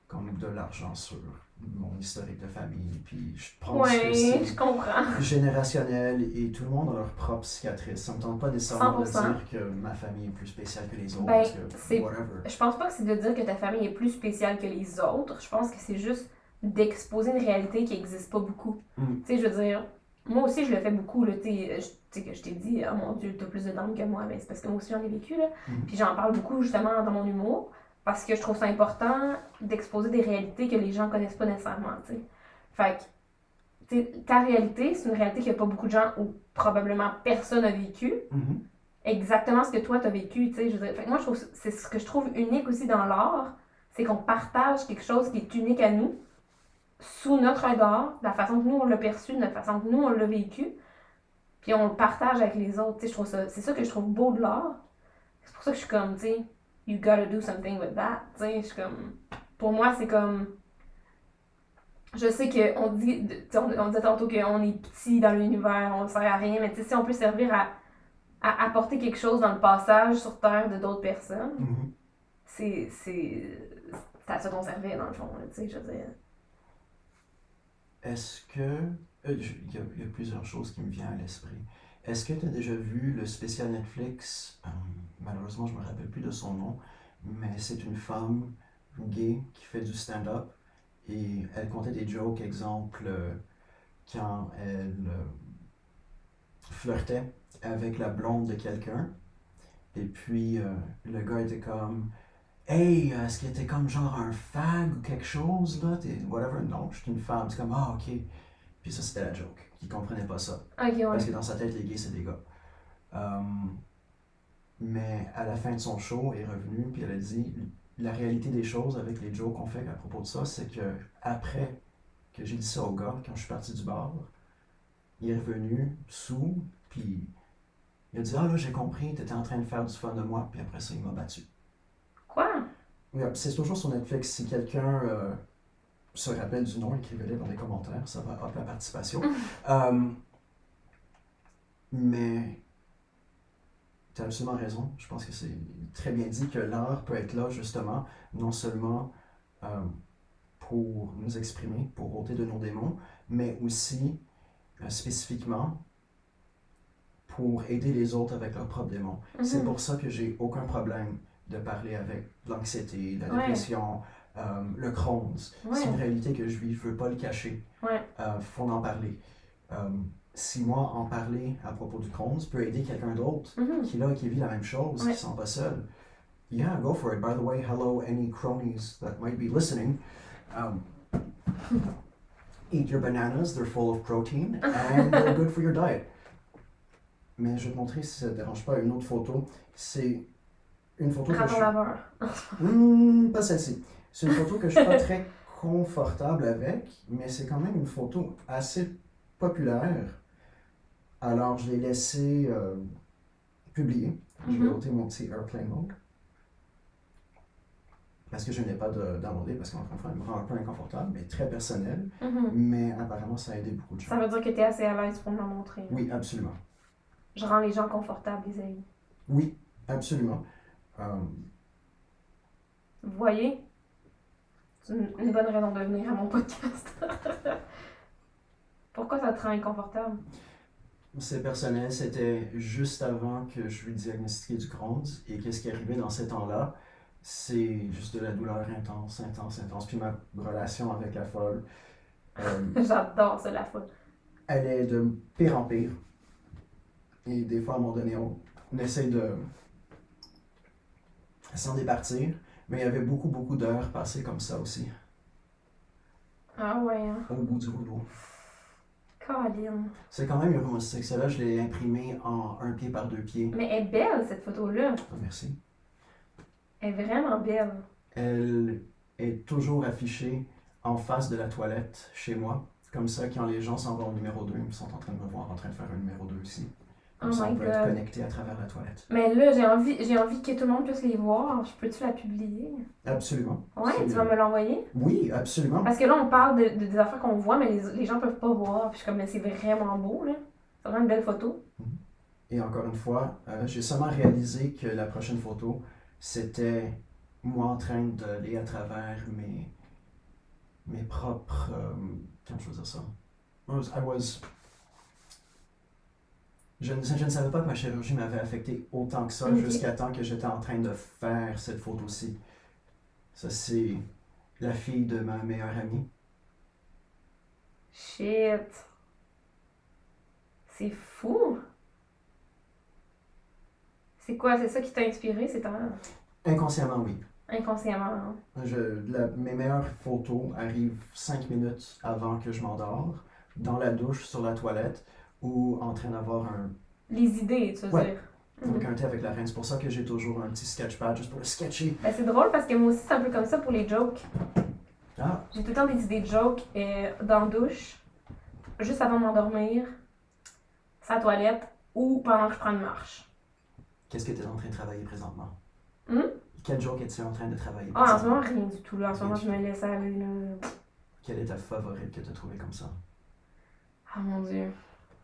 Speaker 3: comme de l'argent sur mon historique de famille, puis je pense que
Speaker 2: Ouais,
Speaker 3: c'est
Speaker 2: je comprends.
Speaker 3: générationnel et tout le monde a leur propre cicatrice. Ça me tente pas nécessairement de
Speaker 2: 100%.
Speaker 3: dire que ma famille est plus spéciale que les autres,
Speaker 2: Ben,
Speaker 3: parce que
Speaker 2: c'est-
Speaker 3: whatever.
Speaker 2: Je pense pas que c'est de dire que ta famille est plus spéciale que les autres. Je pense que c'est juste d'exposer une réalité qui n'existe pas beaucoup.
Speaker 3: Mm.
Speaker 2: Tu sais, je veux dire, moi aussi, je le fais beaucoup. Là, tu sais, que je t'ai dit, oh mon Dieu, t'as plus de dents que moi. Mais c'est parce que moi aussi, j'en ai vécu. Là. Puis j'en parle beaucoup, justement, dans mon humour. Parce que je trouve ça important d'exposer des réalités que les gens connaissent pas nécessairement. Tu sais. Fait que, tu sais, ta réalité, c'est une réalité qu'il n'y a pas beaucoup de gens ou probablement personne n'a vécu.
Speaker 3: Mhm.
Speaker 2: Exactement ce que toi t'as vécu, tu sais, je veux dire. Fait que moi, je trouve, c'est ce que je trouve unique aussi dans l'art, c'est qu'on partage quelque chose qui est unique à nous, sous notre regard, la façon que nous on l'a perçu, de la façon que nous on l'a vécu, puis on le partage avec les autres. Tu sais, je trouve ça, c'est ça que je trouve beau de l'art. C'est pour ça que je suis comme, tu sais, you gotta do something with that. Tu sais, je suis comme, pour moi, c'est comme, je sais qu'on dit, on disait tantôt qu'on est petit dans l'univers, on ne sert à rien, mais tu sais, si on peut servir à apporter quelque chose dans le passage sur Terre de d'autres personnes,
Speaker 3: Mhm.
Speaker 2: c'est à ça qu'on servait, dans le fond, là, tu sais, je veux dire.
Speaker 3: Est-ce que... il y a plusieurs choses qui me viennent à l'esprit. Est-ce que tu as déjà vu le spécial Netflix, malheureusement je me rappelle plus de son nom, mais c'est une femme gay qui fait du stand-up et elle comptait des jokes, exemple, quand elle flirtait avec la blonde de quelqu'un et puis le gars était comme Hey, est-ce qu'il était comme genre un fag ou quelque chose là? Whatever, non, je suis une femme. C'est comme, ah, ok. Puis ça, c'était la joke. Il comprenait pas ça.
Speaker 2: Ok, ouais.
Speaker 3: Parce que dans sa tête, les gays, c'est des gars. Mais à la fin de son show, elle est revenue, puis elle a dit la réalité des choses avec les jokes qu'on fait à propos de ça, c'est que après que j'ai dit ça au gars, quand je suis parti du bar, il est revenu sous, puis il a dit ah là, j'ai compris, t'étais en train de faire du fun de moi, puis après ça, il m'a battu.
Speaker 2: Quoi?
Speaker 3: Oui, c'est toujours sur Netflix. Si quelqu'un se rappelle du nom, écrivez-le dans les commentaires. Ça va up la participation. Mais tu as absolument raison. Je pense que c'est très bien dit que l'art peut être là, justement, non seulement pour nous exprimer, pour ôter de nos démons, mais aussi spécifiquement pour aider les autres avec leurs propres démons.
Speaker 2: Mhm.
Speaker 3: C'est pour ça que j'ai aucun problème de parler avec l'anxiété, la
Speaker 2: Ouais.
Speaker 3: dépression, le Crohn's.
Speaker 2: Ouais.
Speaker 3: C'est une réalité que je vis, je veux pas le cacher.
Speaker 2: Ouais.
Speaker 3: Faut en parler. Si moi, en parler à propos du Crohn's peut aider quelqu'un d'autre
Speaker 2: Mhm.
Speaker 3: qui vit la même chose,
Speaker 2: Ouais.
Speaker 3: qui ne sent pas seul, yeah, go for it. By the way, hello, any cronies that might be listening. Eat your bananas, they're full of protein and they're good for your diet. Mais je vais te montrer, si ça ne te dérange pas, une autre photo. C'est une photo que
Speaker 2: Raton laveur.
Speaker 3: pas celle-ci. C'est une photo que je suis pas très confortable avec, mais c'est quand même une photo assez populaire. Alors, je l'ai laissé publier. Je vais
Speaker 2: Mhm.
Speaker 3: ôter mon petit airplane mode. Parce que je n'ai pas downloadé, parce qu'encore une fois, elle me rend un peu inconfortable, mais très personnel.
Speaker 2: Mhm.
Speaker 3: Mais apparemment, ça a aidé beaucoup de gens.
Speaker 2: Ça veut dire que t'es assez à l'aise pour me le montrer.
Speaker 3: Oui, absolument.
Speaker 2: Je rends les gens confortables, les amis.
Speaker 3: Oui, absolument.
Speaker 2: Vous voyez? C'est une bonne raison de venir à mon podcast. Pourquoi ça te rend inconfortable?
Speaker 3: C'est personnel, c'était juste avant que je lui diagnostiqué du Crohn's. Et qu'est-ce qui est arrivé dans ces temps-là? C'est juste de la douleur intense, intense, intense. Puis ma relation avec la folle,
Speaker 2: J'adore ça, la fois.
Speaker 3: elle est de pire en pire. Et des fois, à un moment donné, on essaie de s'en départir. Mais il y avait beaucoup, beaucoup d'heures passées comme ça aussi,
Speaker 2: Ah ouais, hein.
Speaker 3: au bout du rouleau.
Speaker 2: Caroline.
Speaker 3: C'est quand même heureux, c'est que celle-là, je l'ai imprimée en 1 pied par 2 pieds.
Speaker 2: Mais elle est belle, cette photo-là.
Speaker 3: Oh, merci.
Speaker 2: Elle est vraiment belle.
Speaker 3: Elle est toujours affichée en face de la toilette chez moi. Comme ça, quand les gens s'en vont au numéro 2, ils sont en train de me voir en train de faire un numéro 2 aussi. Comme
Speaker 2: Oh
Speaker 3: ça,
Speaker 2: my
Speaker 3: on peut être
Speaker 2: God.
Speaker 3: connecté à travers la toilette.
Speaker 2: Mais là, j'ai envie que tout le monde puisse les voir. Je peux-tu la publier?
Speaker 3: Absolument.
Speaker 2: Ouais,
Speaker 3: C'est-
Speaker 2: tu vas me l'envoyer?
Speaker 3: Oui, absolument.
Speaker 2: Parce que là, on parle des affaires qu'on voit, mais les gens peuvent pas voir. Puis je suis comme, mais c'est vraiment beau, là. C'est vraiment une belle photo.
Speaker 3: Et encore une fois, j'ai seulement réalisé que la prochaine photo, c'était moi en train d'aller à travers mes propres... comment je veux dire ça? Je ne savais pas que ma chirurgie m'avait affecté autant que ça,
Speaker 2: Ok.
Speaker 3: jusqu'à temps que j'étais en train de faire cette photo-ci. Ça, c'est la fille de ma meilleure amie.
Speaker 2: Shit. C'est fou. C'est quoi? C'est ça qui t'a inspiré? C'est ta...
Speaker 3: Inconsciemment, oui.
Speaker 2: Inconsciemment, hein?
Speaker 3: Mes meilleures photos arrivent 5 minutes avant que je m'endors, dans la douche, sur la toilette, ou en train d'avoir
Speaker 2: Les idées, tu veux
Speaker 3: Ouais.
Speaker 2: dire.
Speaker 3: donc un thé avec la reine. C'est pour ça que j'ai toujours un petit sketchpad, juste pour le sketcher.
Speaker 2: Ben, c'est drôle parce que moi aussi, c'est un peu comme ça pour les jokes.
Speaker 3: Ah,
Speaker 2: J'ai tout le temps des idées de jokes dans la douche, juste avant de m'endormir. sa toilette ou pendant que je prends une marche.
Speaker 3: Qu'est-ce que tu es en train de travailler présentement?
Speaker 2: Hum?
Speaker 3: Quel joke es-tu en train de travailler
Speaker 2: Ah, en ce
Speaker 3: présentement?
Speaker 2: moment, rien du tout. Là. En ce moment, je me laisse aller. Là.
Speaker 3: Quelle est ta favorite que tu as trouvée comme ça?
Speaker 2: Ah mon dieu.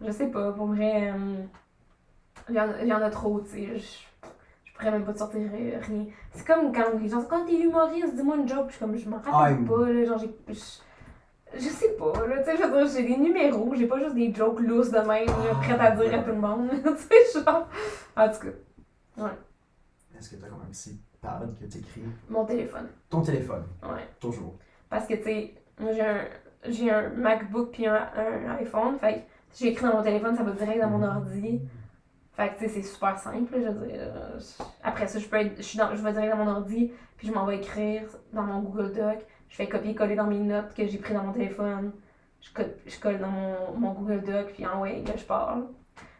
Speaker 2: Je sais pas, pour vrai, il y en a trop, tu sais. Je pourrais même pas te sortir rien. C'est comme quand les gens disent quand t'es humoriste, dis-moi une joke. Puis je suis comme, je m'en rappelle pas, là. Genre, je sais pas, là. Tu sais, je veux dire, j'ai des numéros, j'ai pas juste des jokes lousses de même, là, prêtes à dire à tout le monde. Tu sais, genre. En tout cas, ouais.
Speaker 3: Est-ce que tu as comme un petit pad que tu écris?
Speaker 2: Mon téléphone.
Speaker 3: Ton téléphone,
Speaker 2: Ouais.
Speaker 3: toujours.
Speaker 2: Parce que, tu sais, moi, j'ai un MacBook puis un iPhone. Fait que si j'écris dans mon téléphone, ça va direct dans mon ordi. Fait que, tu sais, c'est super simple, là, je veux dire. Après ça, je vais direct dans mon ordi, puis je m'en vais écrire dans mon Google Doc. Je fais copier-coller dans mes notes que j'ai pris dans mon téléphone. Je colle dans mon Google Doc, puis en ouais, là, je parle.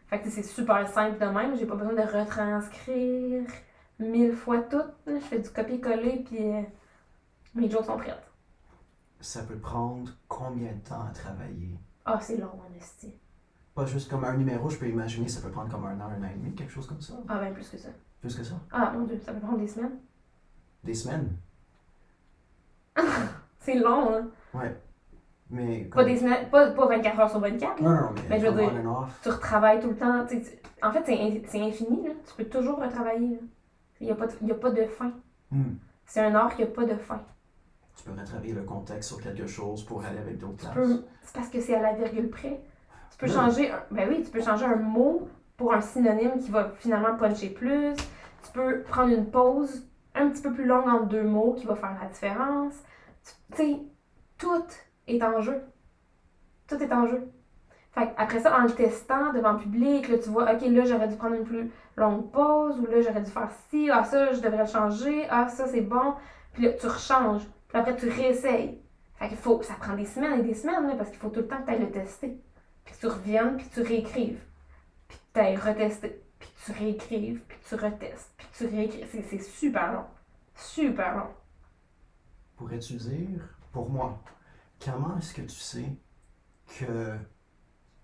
Speaker 2: Fait que, tu sais, c'est super simple de même. J'ai pas besoin de retranscrire 1000 fois tout. Là. Je fais du copier-coller, puis mes jokes sont prêtes.
Speaker 3: Ça peut prendre combien de temps à travailler?
Speaker 2: Ah, c'est long, en esti.
Speaker 3: Pas juste comme un numéro, je peux imaginer, ça peut prendre comme 1 an et demi, quelque chose comme ça.
Speaker 2: Ah, ben plus que ça.
Speaker 3: Plus que ça?
Speaker 2: Ah, mon Dieu, ça peut prendre des semaines.
Speaker 3: Des semaines?
Speaker 2: C'est long, hein.
Speaker 3: Ouais. Mais
Speaker 2: Pas des semaines, pas 24 heures sur 24.
Speaker 3: Non,
Speaker 2: Là.
Speaker 3: non,
Speaker 2: Mais je veux
Speaker 3: comme
Speaker 2: dire,
Speaker 3: on and off.
Speaker 2: Tu retravailles tout le temps. En fait, c'est infini. Là. Tu peux toujours retravailler. Là. Il n'y a pas de fin. C'est un art qui n'a pas de fin.
Speaker 3: Tu peux retravailler le contexte sur quelque chose pour aller avec d'autres classes.
Speaker 2: C'est parce que c'est à la virgule près. Tu peux changer tu peux changer un mot pour un synonyme qui va finalement puncher plus. Tu peux prendre une pause un petit peu plus longue entre deux mots qui va faire la différence. Tu sais, tout est en jeu. Tout est en jeu. Fait après ça, en le testant devant le public, là, tu vois, ok, là, j'aurais dû prendre une plus longue pause, ou là, j'aurais dû faire ci, ah, ça, je devrais le changer, ah, ça, c'est bon. Puis là, tu rechanges. Puis après, tu réessayes. Fait qu'il faut, ça prend des semaines et des semaines, là, parce qu'il faut tout le temps que tu ailles le tester. Puis que tu reviennes, puis que tu réécrives. Puis que tu ailles retester. Puis que tu réécrives, puis que tu retestes. Puis que tu réécrives. C'est super long. Super long.
Speaker 3: Pourrais-tu dire, pour moi, comment est-ce que tu sais que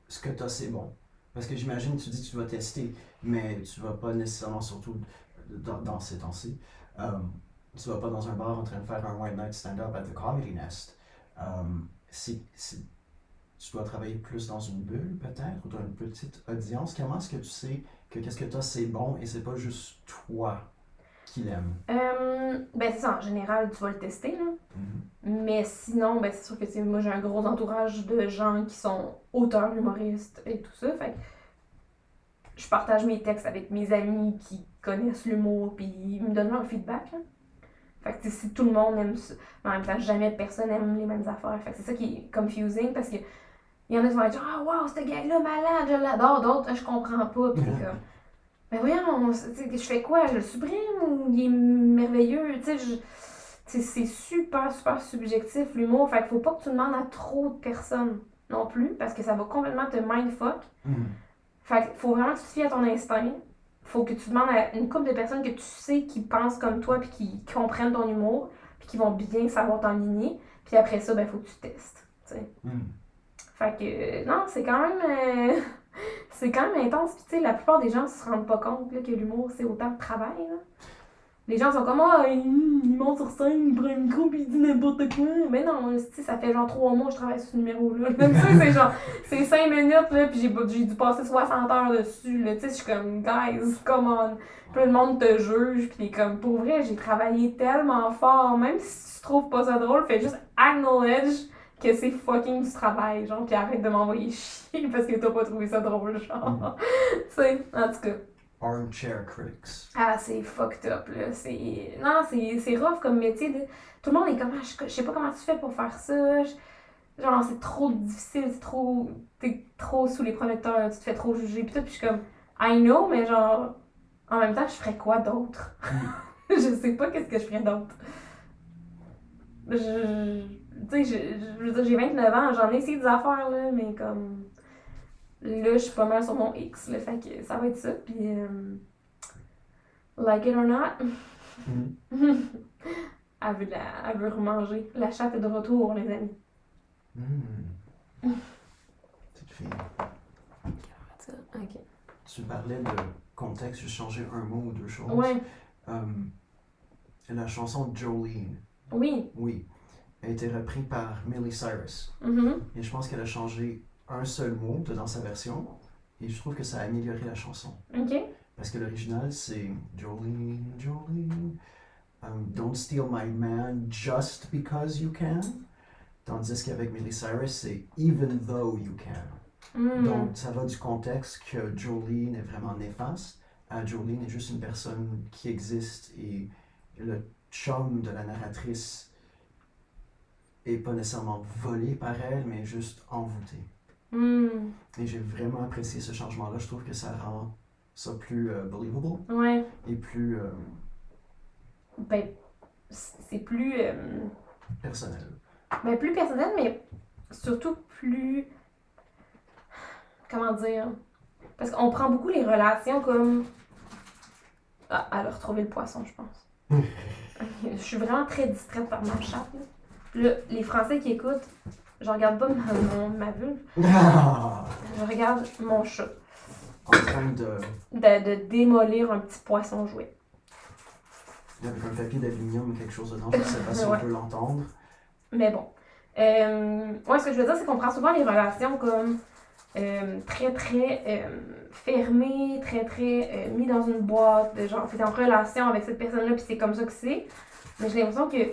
Speaker 3: ce que tu as, c'est bon? Parce que j'imagine, tu dis que tu vas tester, mais tu vas pas nécessairement, surtout dans ces temps-ci, tu vas pas dans un bar en train de faire un one night stand-up at the Comedy Nest. Tu dois travailler plus dans une bulle, peut-être, ou dans une petite audience. Comment est-ce que tu sais que qu'est-ce que tu as, c'est bon et c'est pas juste toi qui l'aime?
Speaker 2: Ben c'est ça, en général, tu vas le tester, là. Mais sinon, ben c'est sûr que moi j'ai un gros entourage de gens qui sont auteurs, humoristes et tout ça. Fait que je partage mes textes avec mes amis qui connaissent l'humour puis ils me donnent leur feedback. Là. Fait que si tout le monde aime ça, mais en même temps, jamais personne aime les mêmes affaires. Fait que c'est ça qui est confusing parce que il y en a qui vont être genre, ah wow, ce gars-là malade, je l'adore. D'autres, je comprends pas. Puis t'es comme, mais voyons, je fais quoi? Je le supprime ou il est merveilleux? Tu sais, c'est super, super subjectif l'humour. Fait qu'il faut pas que tu demandes à trop de personnes non plus parce que ça va complètement te mindfuck. Fait qu'il faut vraiment que tu te fies à ton instinct. Faut que tu demandes à une couple de personnes que tu sais qui pensent comme toi puis qui comprennent ton humour puis qui vont bien savoir t'enligner. Puis après ça, ben faut que tu testes. T'sais. Fait que non, c'est quand même c'est quand même intense. Puis tu sais, la plupart des gens se rendent pas compte là, que l'humour c'est autant de travail. Là. Les gens sont comme il monte sur scène, il prend un micro puis il dit n'importe quoi. Mais non, ça fait genre 3 mois que je travaille sur ce numéro-là. C'est genre, c'est 5 minutes, là, puis j'ai dû passer 60 heures dessus. Là. Tu sais, je suis comme, guys, come on. Puis le monde te juge, puis t'es comme, pour vrai, j'ai travaillé tellement fort. Même si tu trouves pas ça drôle, fais juste acknowledge que c'est fucking du travail, genre, puis arrête de m'envoyer chier parce que t'as pas trouvé ça drôle, genre. Tu sais, en tout cas.
Speaker 3: Armchair critics.
Speaker 2: Ah, c'est fucked up, là. Non, c'est rough comme métier. Tout le monde est comme, je sais pas comment tu fais pour faire ça. Genre, c'est trop difficile, t'es trop sous les projecteurs, tu te fais trop juger, pis tout. Pis je suis comme, I know, mais genre, en même temps, je ferais quoi d'autre? Je sais pas qu'est-ce que je ferais d'autre. Tu sais, je veux dire, j'ai 29 ans, j'en ai essayé des affaires, là, mais comme... Là, je suis pas mal sur mon X, là, fait que ça va être ça, puis... like it or not, elle veut remanger. La chatte est de retour, les amis.
Speaker 3: Petite fille.
Speaker 2: Ok.
Speaker 3: Tu parlais de contexte, j'ai changé un mot ou deux choses.
Speaker 2: Ouais.
Speaker 3: La chanson Jolene,
Speaker 2: Oui.
Speaker 3: oui, a été reprise par Miley Cyrus.
Speaker 2: Mhm.
Speaker 3: Et je pense qu'elle a changé un seul mot dans sa version. Et je trouve que ça a amélioré la chanson.
Speaker 2: Ok.
Speaker 3: Parce que l'original, c'est Jolene, Jolene, don't steal my man just because you can. Tandis qu'avec Miley Cyrus, c'est even though you can.
Speaker 2: Mm.
Speaker 3: Donc, ça va du contexte que Jolene est vraiment néfaste à Jolene est juste une personne qui existe et le chum de la narratrice est pas nécessairement volé par elle, mais juste envoûté.
Speaker 2: Mm.
Speaker 3: Et j'ai vraiment apprécié ce changement-là. Je trouve que ça rend ça plus believable
Speaker 2: Ouais.
Speaker 3: et plus
Speaker 2: Ben, c'est plus.
Speaker 3: personnel.
Speaker 2: Ben, plus personnel, mais surtout plus. Comment dire? Parce qu'on prend beaucoup les relations comme. Ah, elle a retrouvé le poisson, je pense. Je suis vraiment très distraite par mon chat. Là, les Français qui écoutent, je regarde pas ma vulve, je regarde mon chat.
Speaker 3: En train de.
Speaker 2: De démolir un petit poisson jouet.
Speaker 3: Avec un papier d'aluminium ou quelque chose dedans, je sais pas si
Speaker 2: Ouais.
Speaker 3: on peut l'entendre.
Speaker 2: Mais bon. Ouais, ce que je veux dire, c'est qu'on prend souvent les relations comme très, très fermées, très, très mis dans une boîte, de genre, t'es en relation avec cette personne-là, puis c'est comme ça que c'est. Mais j'ai l'impression que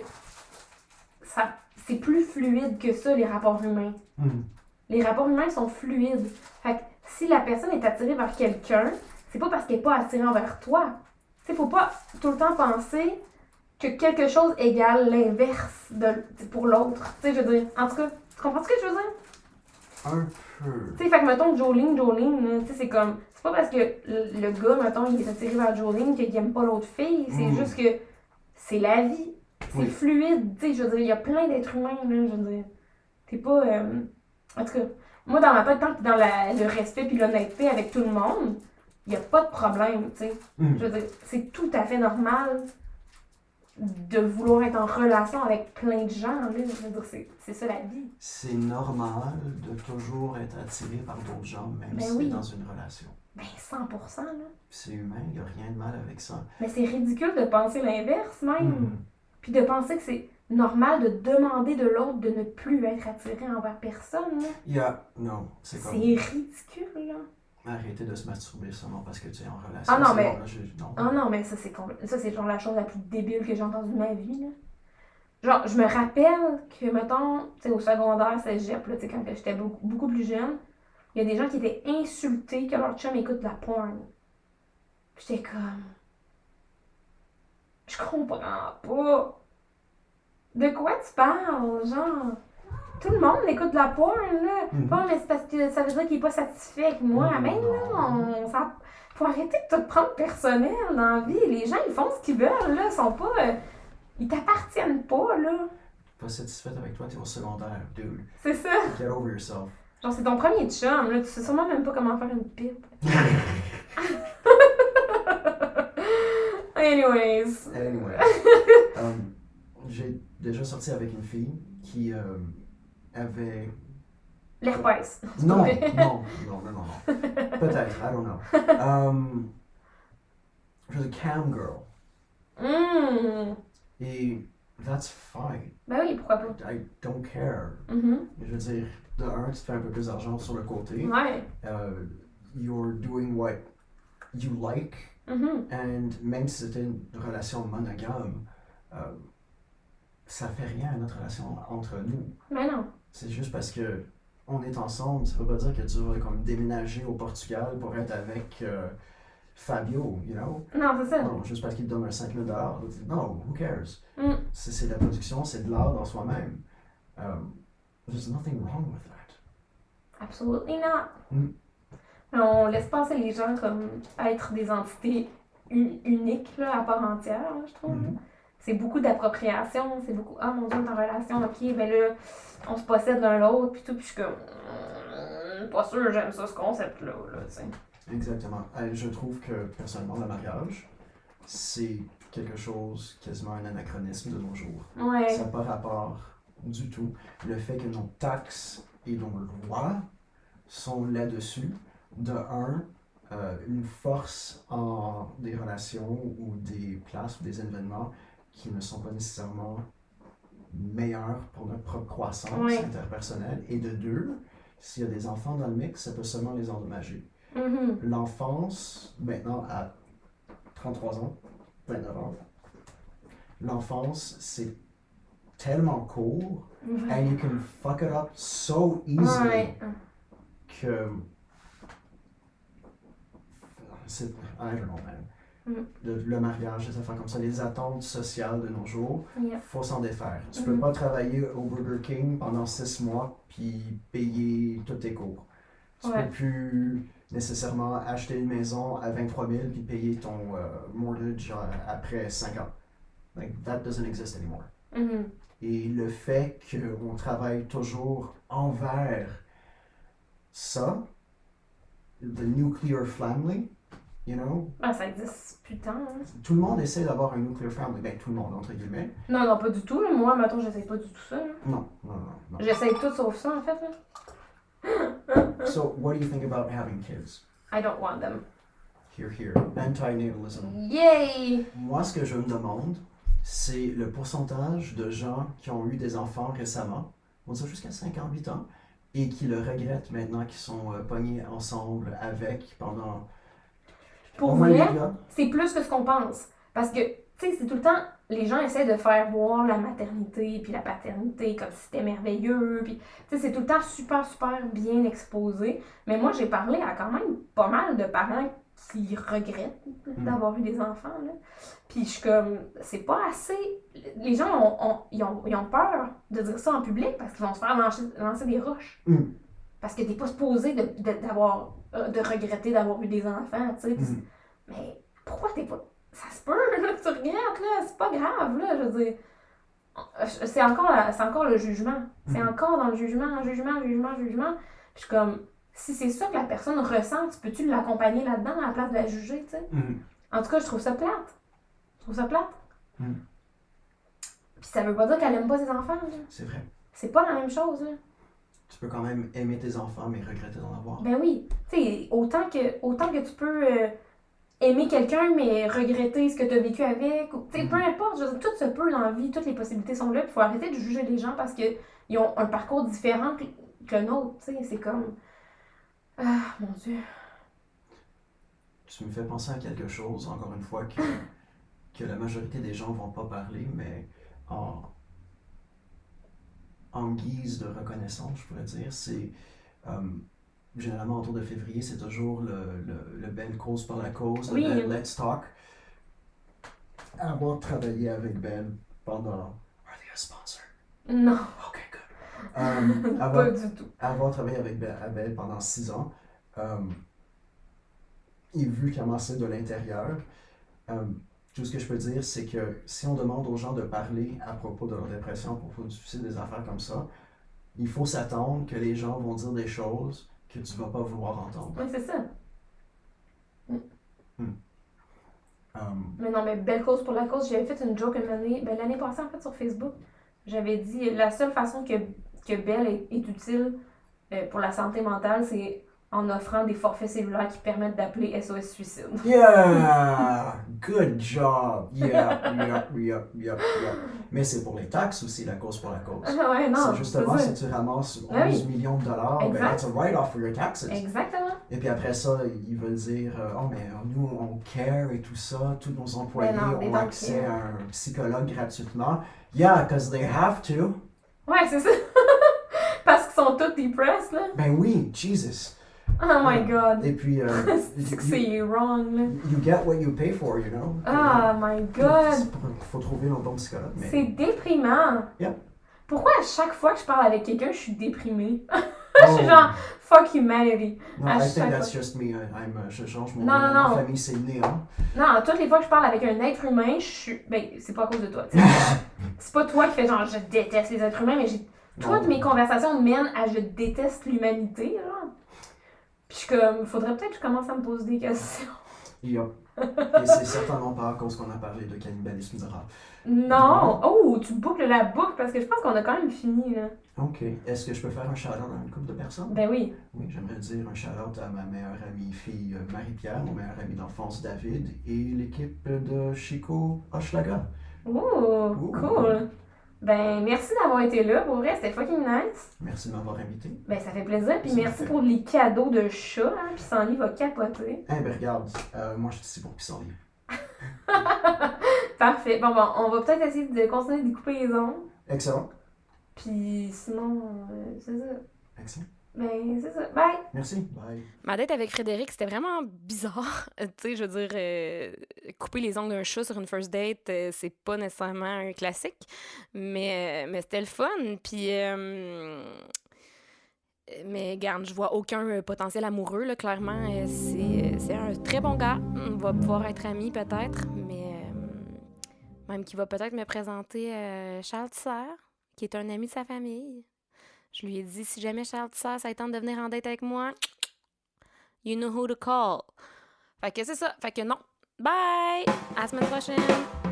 Speaker 2: c'est plus fluide que ça, les rapports humains. Les rapports humains sont fluides. Fait que si la personne est attirée vers quelqu'un, c'est pas parce qu'elle n'est pas attirée envers toi. Tu sais, faut pas tout le temps penser que quelque chose égale l'inverse pour l'autre. Tu sais, je veux dire, en tout cas, tu comprends ce que je veux dire?
Speaker 3: Un peu.
Speaker 2: Tu sais, fait que mettons Jolene, là, tu sais, c'est comme, c'est pas parce que le gars, mettons, il est attiré vers Jolene qu'il aime pas l'autre fille, c'est juste que c'est la vie. C'est
Speaker 3: Oui.
Speaker 2: fluide, tu sais, je veux dire, il y a plein d'êtres humains, là, je veux dire. T'es pas. En tout cas, moi, dans ma tête, tant que t'es dans le respect puis l'honnêteté avec tout le monde, il y a pas de problème, tu sais. Je veux dire, c'est tout à fait normal de vouloir être en relation avec plein de gens, là. Je veux dire, c'est ça la vie.
Speaker 3: C'est normal de toujours être attiré par d'autres gens, même
Speaker 2: Ben
Speaker 3: si
Speaker 2: oui.
Speaker 3: t'es dans une relation.
Speaker 2: Ben, 100%, là.
Speaker 3: C'est humain, il n'y a rien de mal avec ça.
Speaker 2: Mais c'est ridicule de penser l'inverse, même.
Speaker 3: Mhm.
Speaker 2: Puis de penser que c'est normal de demander de l'autre de ne plus être attiré envers personne, là.
Speaker 3: Non, c'est
Speaker 2: C'est
Speaker 3: comme
Speaker 2: ridicule, là.
Speaker 3: arrêter de se masturber seulement parce que tu es en relation.
Speaker 2: Ah non,
Speaker 3: C'est
Speaker 2: mais-
Speaker 3: bon, là, non.
Speaker 2: Ah non, mais ça, c'est genre la chose la plus débile que j'ai entendue de ma vie, là. Genre, je me rappelle que, mettons, tu sais, au secondaire, cégep, là, tu sais, quand j'étais beaucoup plus jeune, il y a des gens qui étaient insultés que leur chum écoute de la porn. Puis j'étais comme... Je comprends pas. De quoi tu parles, genre? Tout le monde écoute de la porn, là.
Speaker 3: Mhm.
Speaker 2: Bon, mais c'est parce que ça veut dire qu'il est pas satisfait avec moi.
Speaker 3: Mhm.
Speaker 2: Mais non, ça... Faut arrêter de tout prendre personnel dans la vie. Les gens, ils font ce qu'ils veulent, là. Ils sont pas... Ils t'appartiennent pas, là.
Speaker 3: Pas satisfaite avec toi, t'es au secondaire, dude.
Speaker 2: C'est ça.
Speaker 3: Get over yourself.
Speaker 2: Genre, c'est ton premier chum, là. Tu sais sûrement même pas comment faire une pipe. Anyways.
Speaker 3: Anyway. J'ai déjà sorti avec une fille qui avait...
Speaker 2: L'herpès.
Speaker 3: Non, non. Peut-être, I don't know. Je veux dire, cam girl. Et that's fine.
Speaker 2: Ben oui, pourquoi pas.
Speaker 3: I don't care.
Speaker 2: Mhm.
Speaker 3: Je veux dire, de un, tu te fais un peu plus d'argent sur le côté.
Speaker 2: Ouais.
Speaker 3: You're doing what you like.
Speaker 2: Mhm.
Speaker 3: And même si c'était une relation monogame, ça fait rien à notre relation entre nous.
Speaker 2: Mais non.
Speaker 3: C'est juste parce que on est ensemble, ça veut pas dire que tu vas comme déménager au Portugal pour être avec Fabio, you know?
Speaker 2: Non, c'est ça.
Speaker 3: Non, juste parce qu'il te donne un 5 000 $. No, who cares?
Speaker 2: Mm.
Speaker 3: C'est de la production, c'est de l'art dans soi-même. There's nothing wrong with that.
Speaker 2: Absolutely not.
Speaker 3: Mm.
Speaker 2: On laisse passer les gens comme être des entités uniques, là, à part entière, là, je trouve.
Speaker 3: Mhm.
Speaker 2: C'est beaucoup d'appropriation, c'est beaucoup « Ah, mon Dieu, on est en relation, ok, ben là, on se possède l'un l'autre, puis tout. » Puis je suis comme pas sûr, j'aime ça, ce concept-là, là, tu sais.
Speaker 3: Exactement. Je trouve que personnellement, le mariage, c'est quelque chose, quasiment un anachronisme de nos jours.
Speaker 2: Ouais.
Speaker 3: Ça n'a pas rapport du tout. Le fait que nos taxes et nos lois sont là-dessus de un, une force en des relations ou des places ou des événements qui ne sont pas nécessairement meilleurs pour notre propre croissance
Speaker 2: Oui.
Speaker 3: interpersonnelle. Et de deux, s'il y a des enfants dans le mix, ça peut seulement les endommager.
Speaker 2: Mhm.
Speaker 3: L'enfance, maintenant à 33 ans, 29 ans, l'enfance, c'est tellement court and you can fuck it up so easily
Speaker 2: Ouais.
Speaker 3: que c'est, I don't know, man.
Speaker 2: Mm.
Speaker 3: Le mariage, des affaires comme ça, les attentes sociales de nos jours,
Speaker 2: Yeah.
Speaker 3: faut s'en défaire. Tu peux pas travailler au Burger King pendant 6 mois puis payer tous tes cours. Tu
Speaker 2: Ouais.
Speaker 3: peux plus nécessairement acheter une maison à 23 000 puis payer ton mortgage après 5 ans. Like, that doesn't exist anymore.
Speaker 2: Mhm.
Speaker 3: Et le fait qu'on travaille toujours envers ça, the nuclear family, you know,
Speaker 2: Ah, ça existe plus tant. Hein.
Speaker 3: tout le monde essaie d'avoir un nuclear family, ben tout le monde entre guillemets.
Speaker 2: Non, non, pas du tout. Là. Moi, mettons, j'essaye pas du tout ça. Là.
Speaker 3: Non, non, non, non.
Speaker 2: J'essaye tout sauf ça, en fait. Là.
Speaker 3: So, what do you think about having kids?
Speaker 2: I don't want them.
Speaker 3: Here, here. Antinatalism.
Speaker 2: Yay!
Speaker 3: Moi, ce que je me demande, c'est le pourcentage de gens qui ont eu des enfants récemment, on dit jusqu'à 58 ans, et qui le regrettent maintenant, qui sont pognés ensemble avec pendant...
Speaker 2: Pour
Speaker 3: au moins
Speaker 2: vrai,
Speaker 3: 8 ans.
Speaker 2: c'est plus que ce qu'on pense. Parce que, tu sais, c'est tout le temps, les gens essaient de faire voir la maternité puis la paternité comme si c'était merveilleux. Puis, tu sais, c'est tout le temps super, super bien exposé. Mais moi, j'ai parlé à quand même pas mal de parents qui regrettent d'avoir eu des enfants. Là. Puis je suis comme, c'est pas assez. Les gens ils ont peur de dire ça en public parce qu'ils vont se faire lancer des roches.
Speaker 3: Mm.
Speaker 2: Parce que t'es pas supposé de regretter d'avoir eu des enfants, tu sais.
Speaker 3: Mm.
Speaker 2: Mais pourquoi t'es pas... Ça se peut, là, que tu regrettes, là. C'est pas grave, là, je veux dire. C'est encore le jugement. C'est encore dans le jugement. Puis je suis comme, si c'est ça que la personne ressent, tu peux-tu l'accompagner là-dedans à la place de la juger, tu sais?
Speaker 3: Mm.
Speaker 2: En tout cas, je trouve ça plate.
Speaker 3: Mm.
Speaker 2: Puis ça veut pas dire qu'elle aime pas ses enfants, là.
Speaker 3: C'est vrai.
Speaker 2: C'est pas la même chose, là.
Speaker 3: Tu peux quand même aimer tes enfants, mais regretter d'en avoir.
Speaker 2: Ben oui. Tu sais, autant que tu peux aimer quelqu'un, mais regretter ce que tu as vécu avec. Tu sais, peu importe. Je veux dire, tout se peut dans la vie. Toutes les possibilités sont là. Puis il faut arrêter de juger les gens parce qu'ils ont un parcours différent que le nôtre. Tu sais, c'est comme... Ah, mon Dieu.
Speaker 3: Tu me fais penser à quelque chose, encore une fois, que la majorité des gens vont pas parler, mais en guise de reconnaissance, je pourrais dire, c'est généralement autour de février, c'est toujours le Ben Cause par la cause,
Speaker 2: Oui.
Speaker 3: le Ben Let's Talk. Avoir travaillé avec Ben pendant... Are they a sponsor?
Speaker 2: Non,
Speaker 3: Ok, good.
Speaker 2: pas du tout.
Speaker 3: Avoir travaillé avec Ben pendant 6 ans, et vu comment c'est de l'intérieur, tout ce que je peux dire, c'est que si on demande aux gens de parler à propos de leur dépression, à propos du suicide, des affaires comme ça, il faut s'attendre que les gens vont dire des choses que tu vas pas vouloir entendre.
Speaker 2: Oui, c'est ça.
Speaker 3: Um,
Speaker 2: Mais non, mais belle cause pour la cause. J'avais fait une joke l'année passée, en fait, sur Facebook. J'avais dit, la seule façon que Belle est utile pour la santé mentale, c'est en offrant des forfaits cellulaires qui permettent d'appeler SOS Suicide.
Speaker 3: Yeah! Good job! Yeah. Mais c'est pour les taxes aussi, la cause pour la cause.
Speaker 2: Ouais, non.
Speaker 3: C'est justement,
Speaker 2: c'est
Speaker 3: si tu ramasses 11
Speaker 2: Ah oui.
Speaker 3: millions de dollars, ben
Speaker 2: Exact.
Speaker 3: that's a write-off for your taxes.
Speaker 2: ça. Exactement.
Speaker 3: Et puis après ça, ils veulent dire oh, mais nous, on care et tout ça, tous nos employés
Speaker 2: non, they
Speaker 3: ont
Speaker 2: don't
Speaker 3: accès
Speaker 2: care.
Speaker 3: à un psychologue gratuitement. Yeah, because they have to.
Speaker 2: Ouais, c'est ça. Parce qu'ils sont tous depressed, là.
Speaker 3: Ben oui, Jesus.
Speaker 2: Oh my god.
Speaker 3: Et puis,
Speaker 2: C'est que c'est wrong, là.
Speaker 3: you get what you pay for, you know.
Speaker 2: Oh my god.
Speaker 3: Faut trouver un bon psychologue. Mais...
Speaker 2: C'est déprimant.
Speaker 3: Yep.
Speaker 2: Pourquoi à chaque fois que je parle avec quelqu'un, je suis déprimée?
Speaker 3: Oh.
Speaker 2: Je suis genre, fuck humanity.
Speaker 3: No,
Speaker 2: à
Speaker 3: I think
Speaker 2: chaque
Speaker 3: that's
Speaker 2: fois.
Speaker 3: just me. Je change mon
Speaker 2: Non,
Speaker 3: nom.
Speaker 2: non.
Speaker 3: Ma famille, c'est Néon.
Speaker 2: Non, toutes les fois que je parle avec un être humain, je suis. Ben, c'est pas à cause de toi. tu sais. C'est pas toi qui fais genre, je déteste les êtres humains, mais toutes mes conversations mènent à je déteste l'humanité, genre. Puis je suis comme, faudrait peut-être que je commence à me poser des questions.
Speaker 3: Yup. Et c'est certainement pas à cause qu'on a parlé de cannibalisme de rap.
Speaker 2: Non! Oh, tu boucles la boucle parce que je pense qu'on a quand même fini, là.
Speaker 3: Ok. Est-ce que je peux faire un shout-out à une couple de personnes?
Speaker 2: Ben oui.
Speaker 3: Oui, j'aimerais dire un shout-out à ma meilleure amie fille Marie-Pierre, mon meilleur ami d'enfance David et l'équipe de Chico Hochelaga.
Speaker 2: Oh,
Speaker 3: Ouh.
Speaker 2: cool. Ben, merci d'avoir été là. Pour vrai, c'était fucking nice.
Speaker 3: Merci de m'avoir invité.
Speaker 2: Ben, ça fait plaisir. Puis
Speaker 3: Ça me
Speaker 2: merci
Speaker 3: fait.
Speaker 2: pour les cadeaux de chat. Hein. Puis Sandy va capoter.
Speaker 3: Eh ben regarde, moi je suis ici pour pissenlit.
Speaker 2: Parfait. Bon, on va peut-être essayer de continuer de couper les ongles.
Speaker 3: Excellent.
Speaker 2: Puis sinon, c'est ça.
Speaker 3: Excellent.
Speaker 2: Ben, c'est ça. Bye!
Speaker 3: Merci. Bye.
Speaker 4: Ma date avec Frédéric, c'était vraiment bizarre. Tu sais, je veux dire, couper les ongles d'un chat sur une first date, c'est pas nécessairement un classique, mais c'était le fun. Puis, mais garde, je vois aucun potentiel amoureux, là, clairement. C'est un très bon gars. On va pouvoir être amis peut-être, mais même qu'il va peut-être me présenter Charles Tisser, qui est un ami de sa famille. Je lui ai dit, si jamais Charles Tisser, ça tente de venir en date avec moi, you know who to call. Fait que c'est ça. Fait que non. Bye! À la semaine prochaine!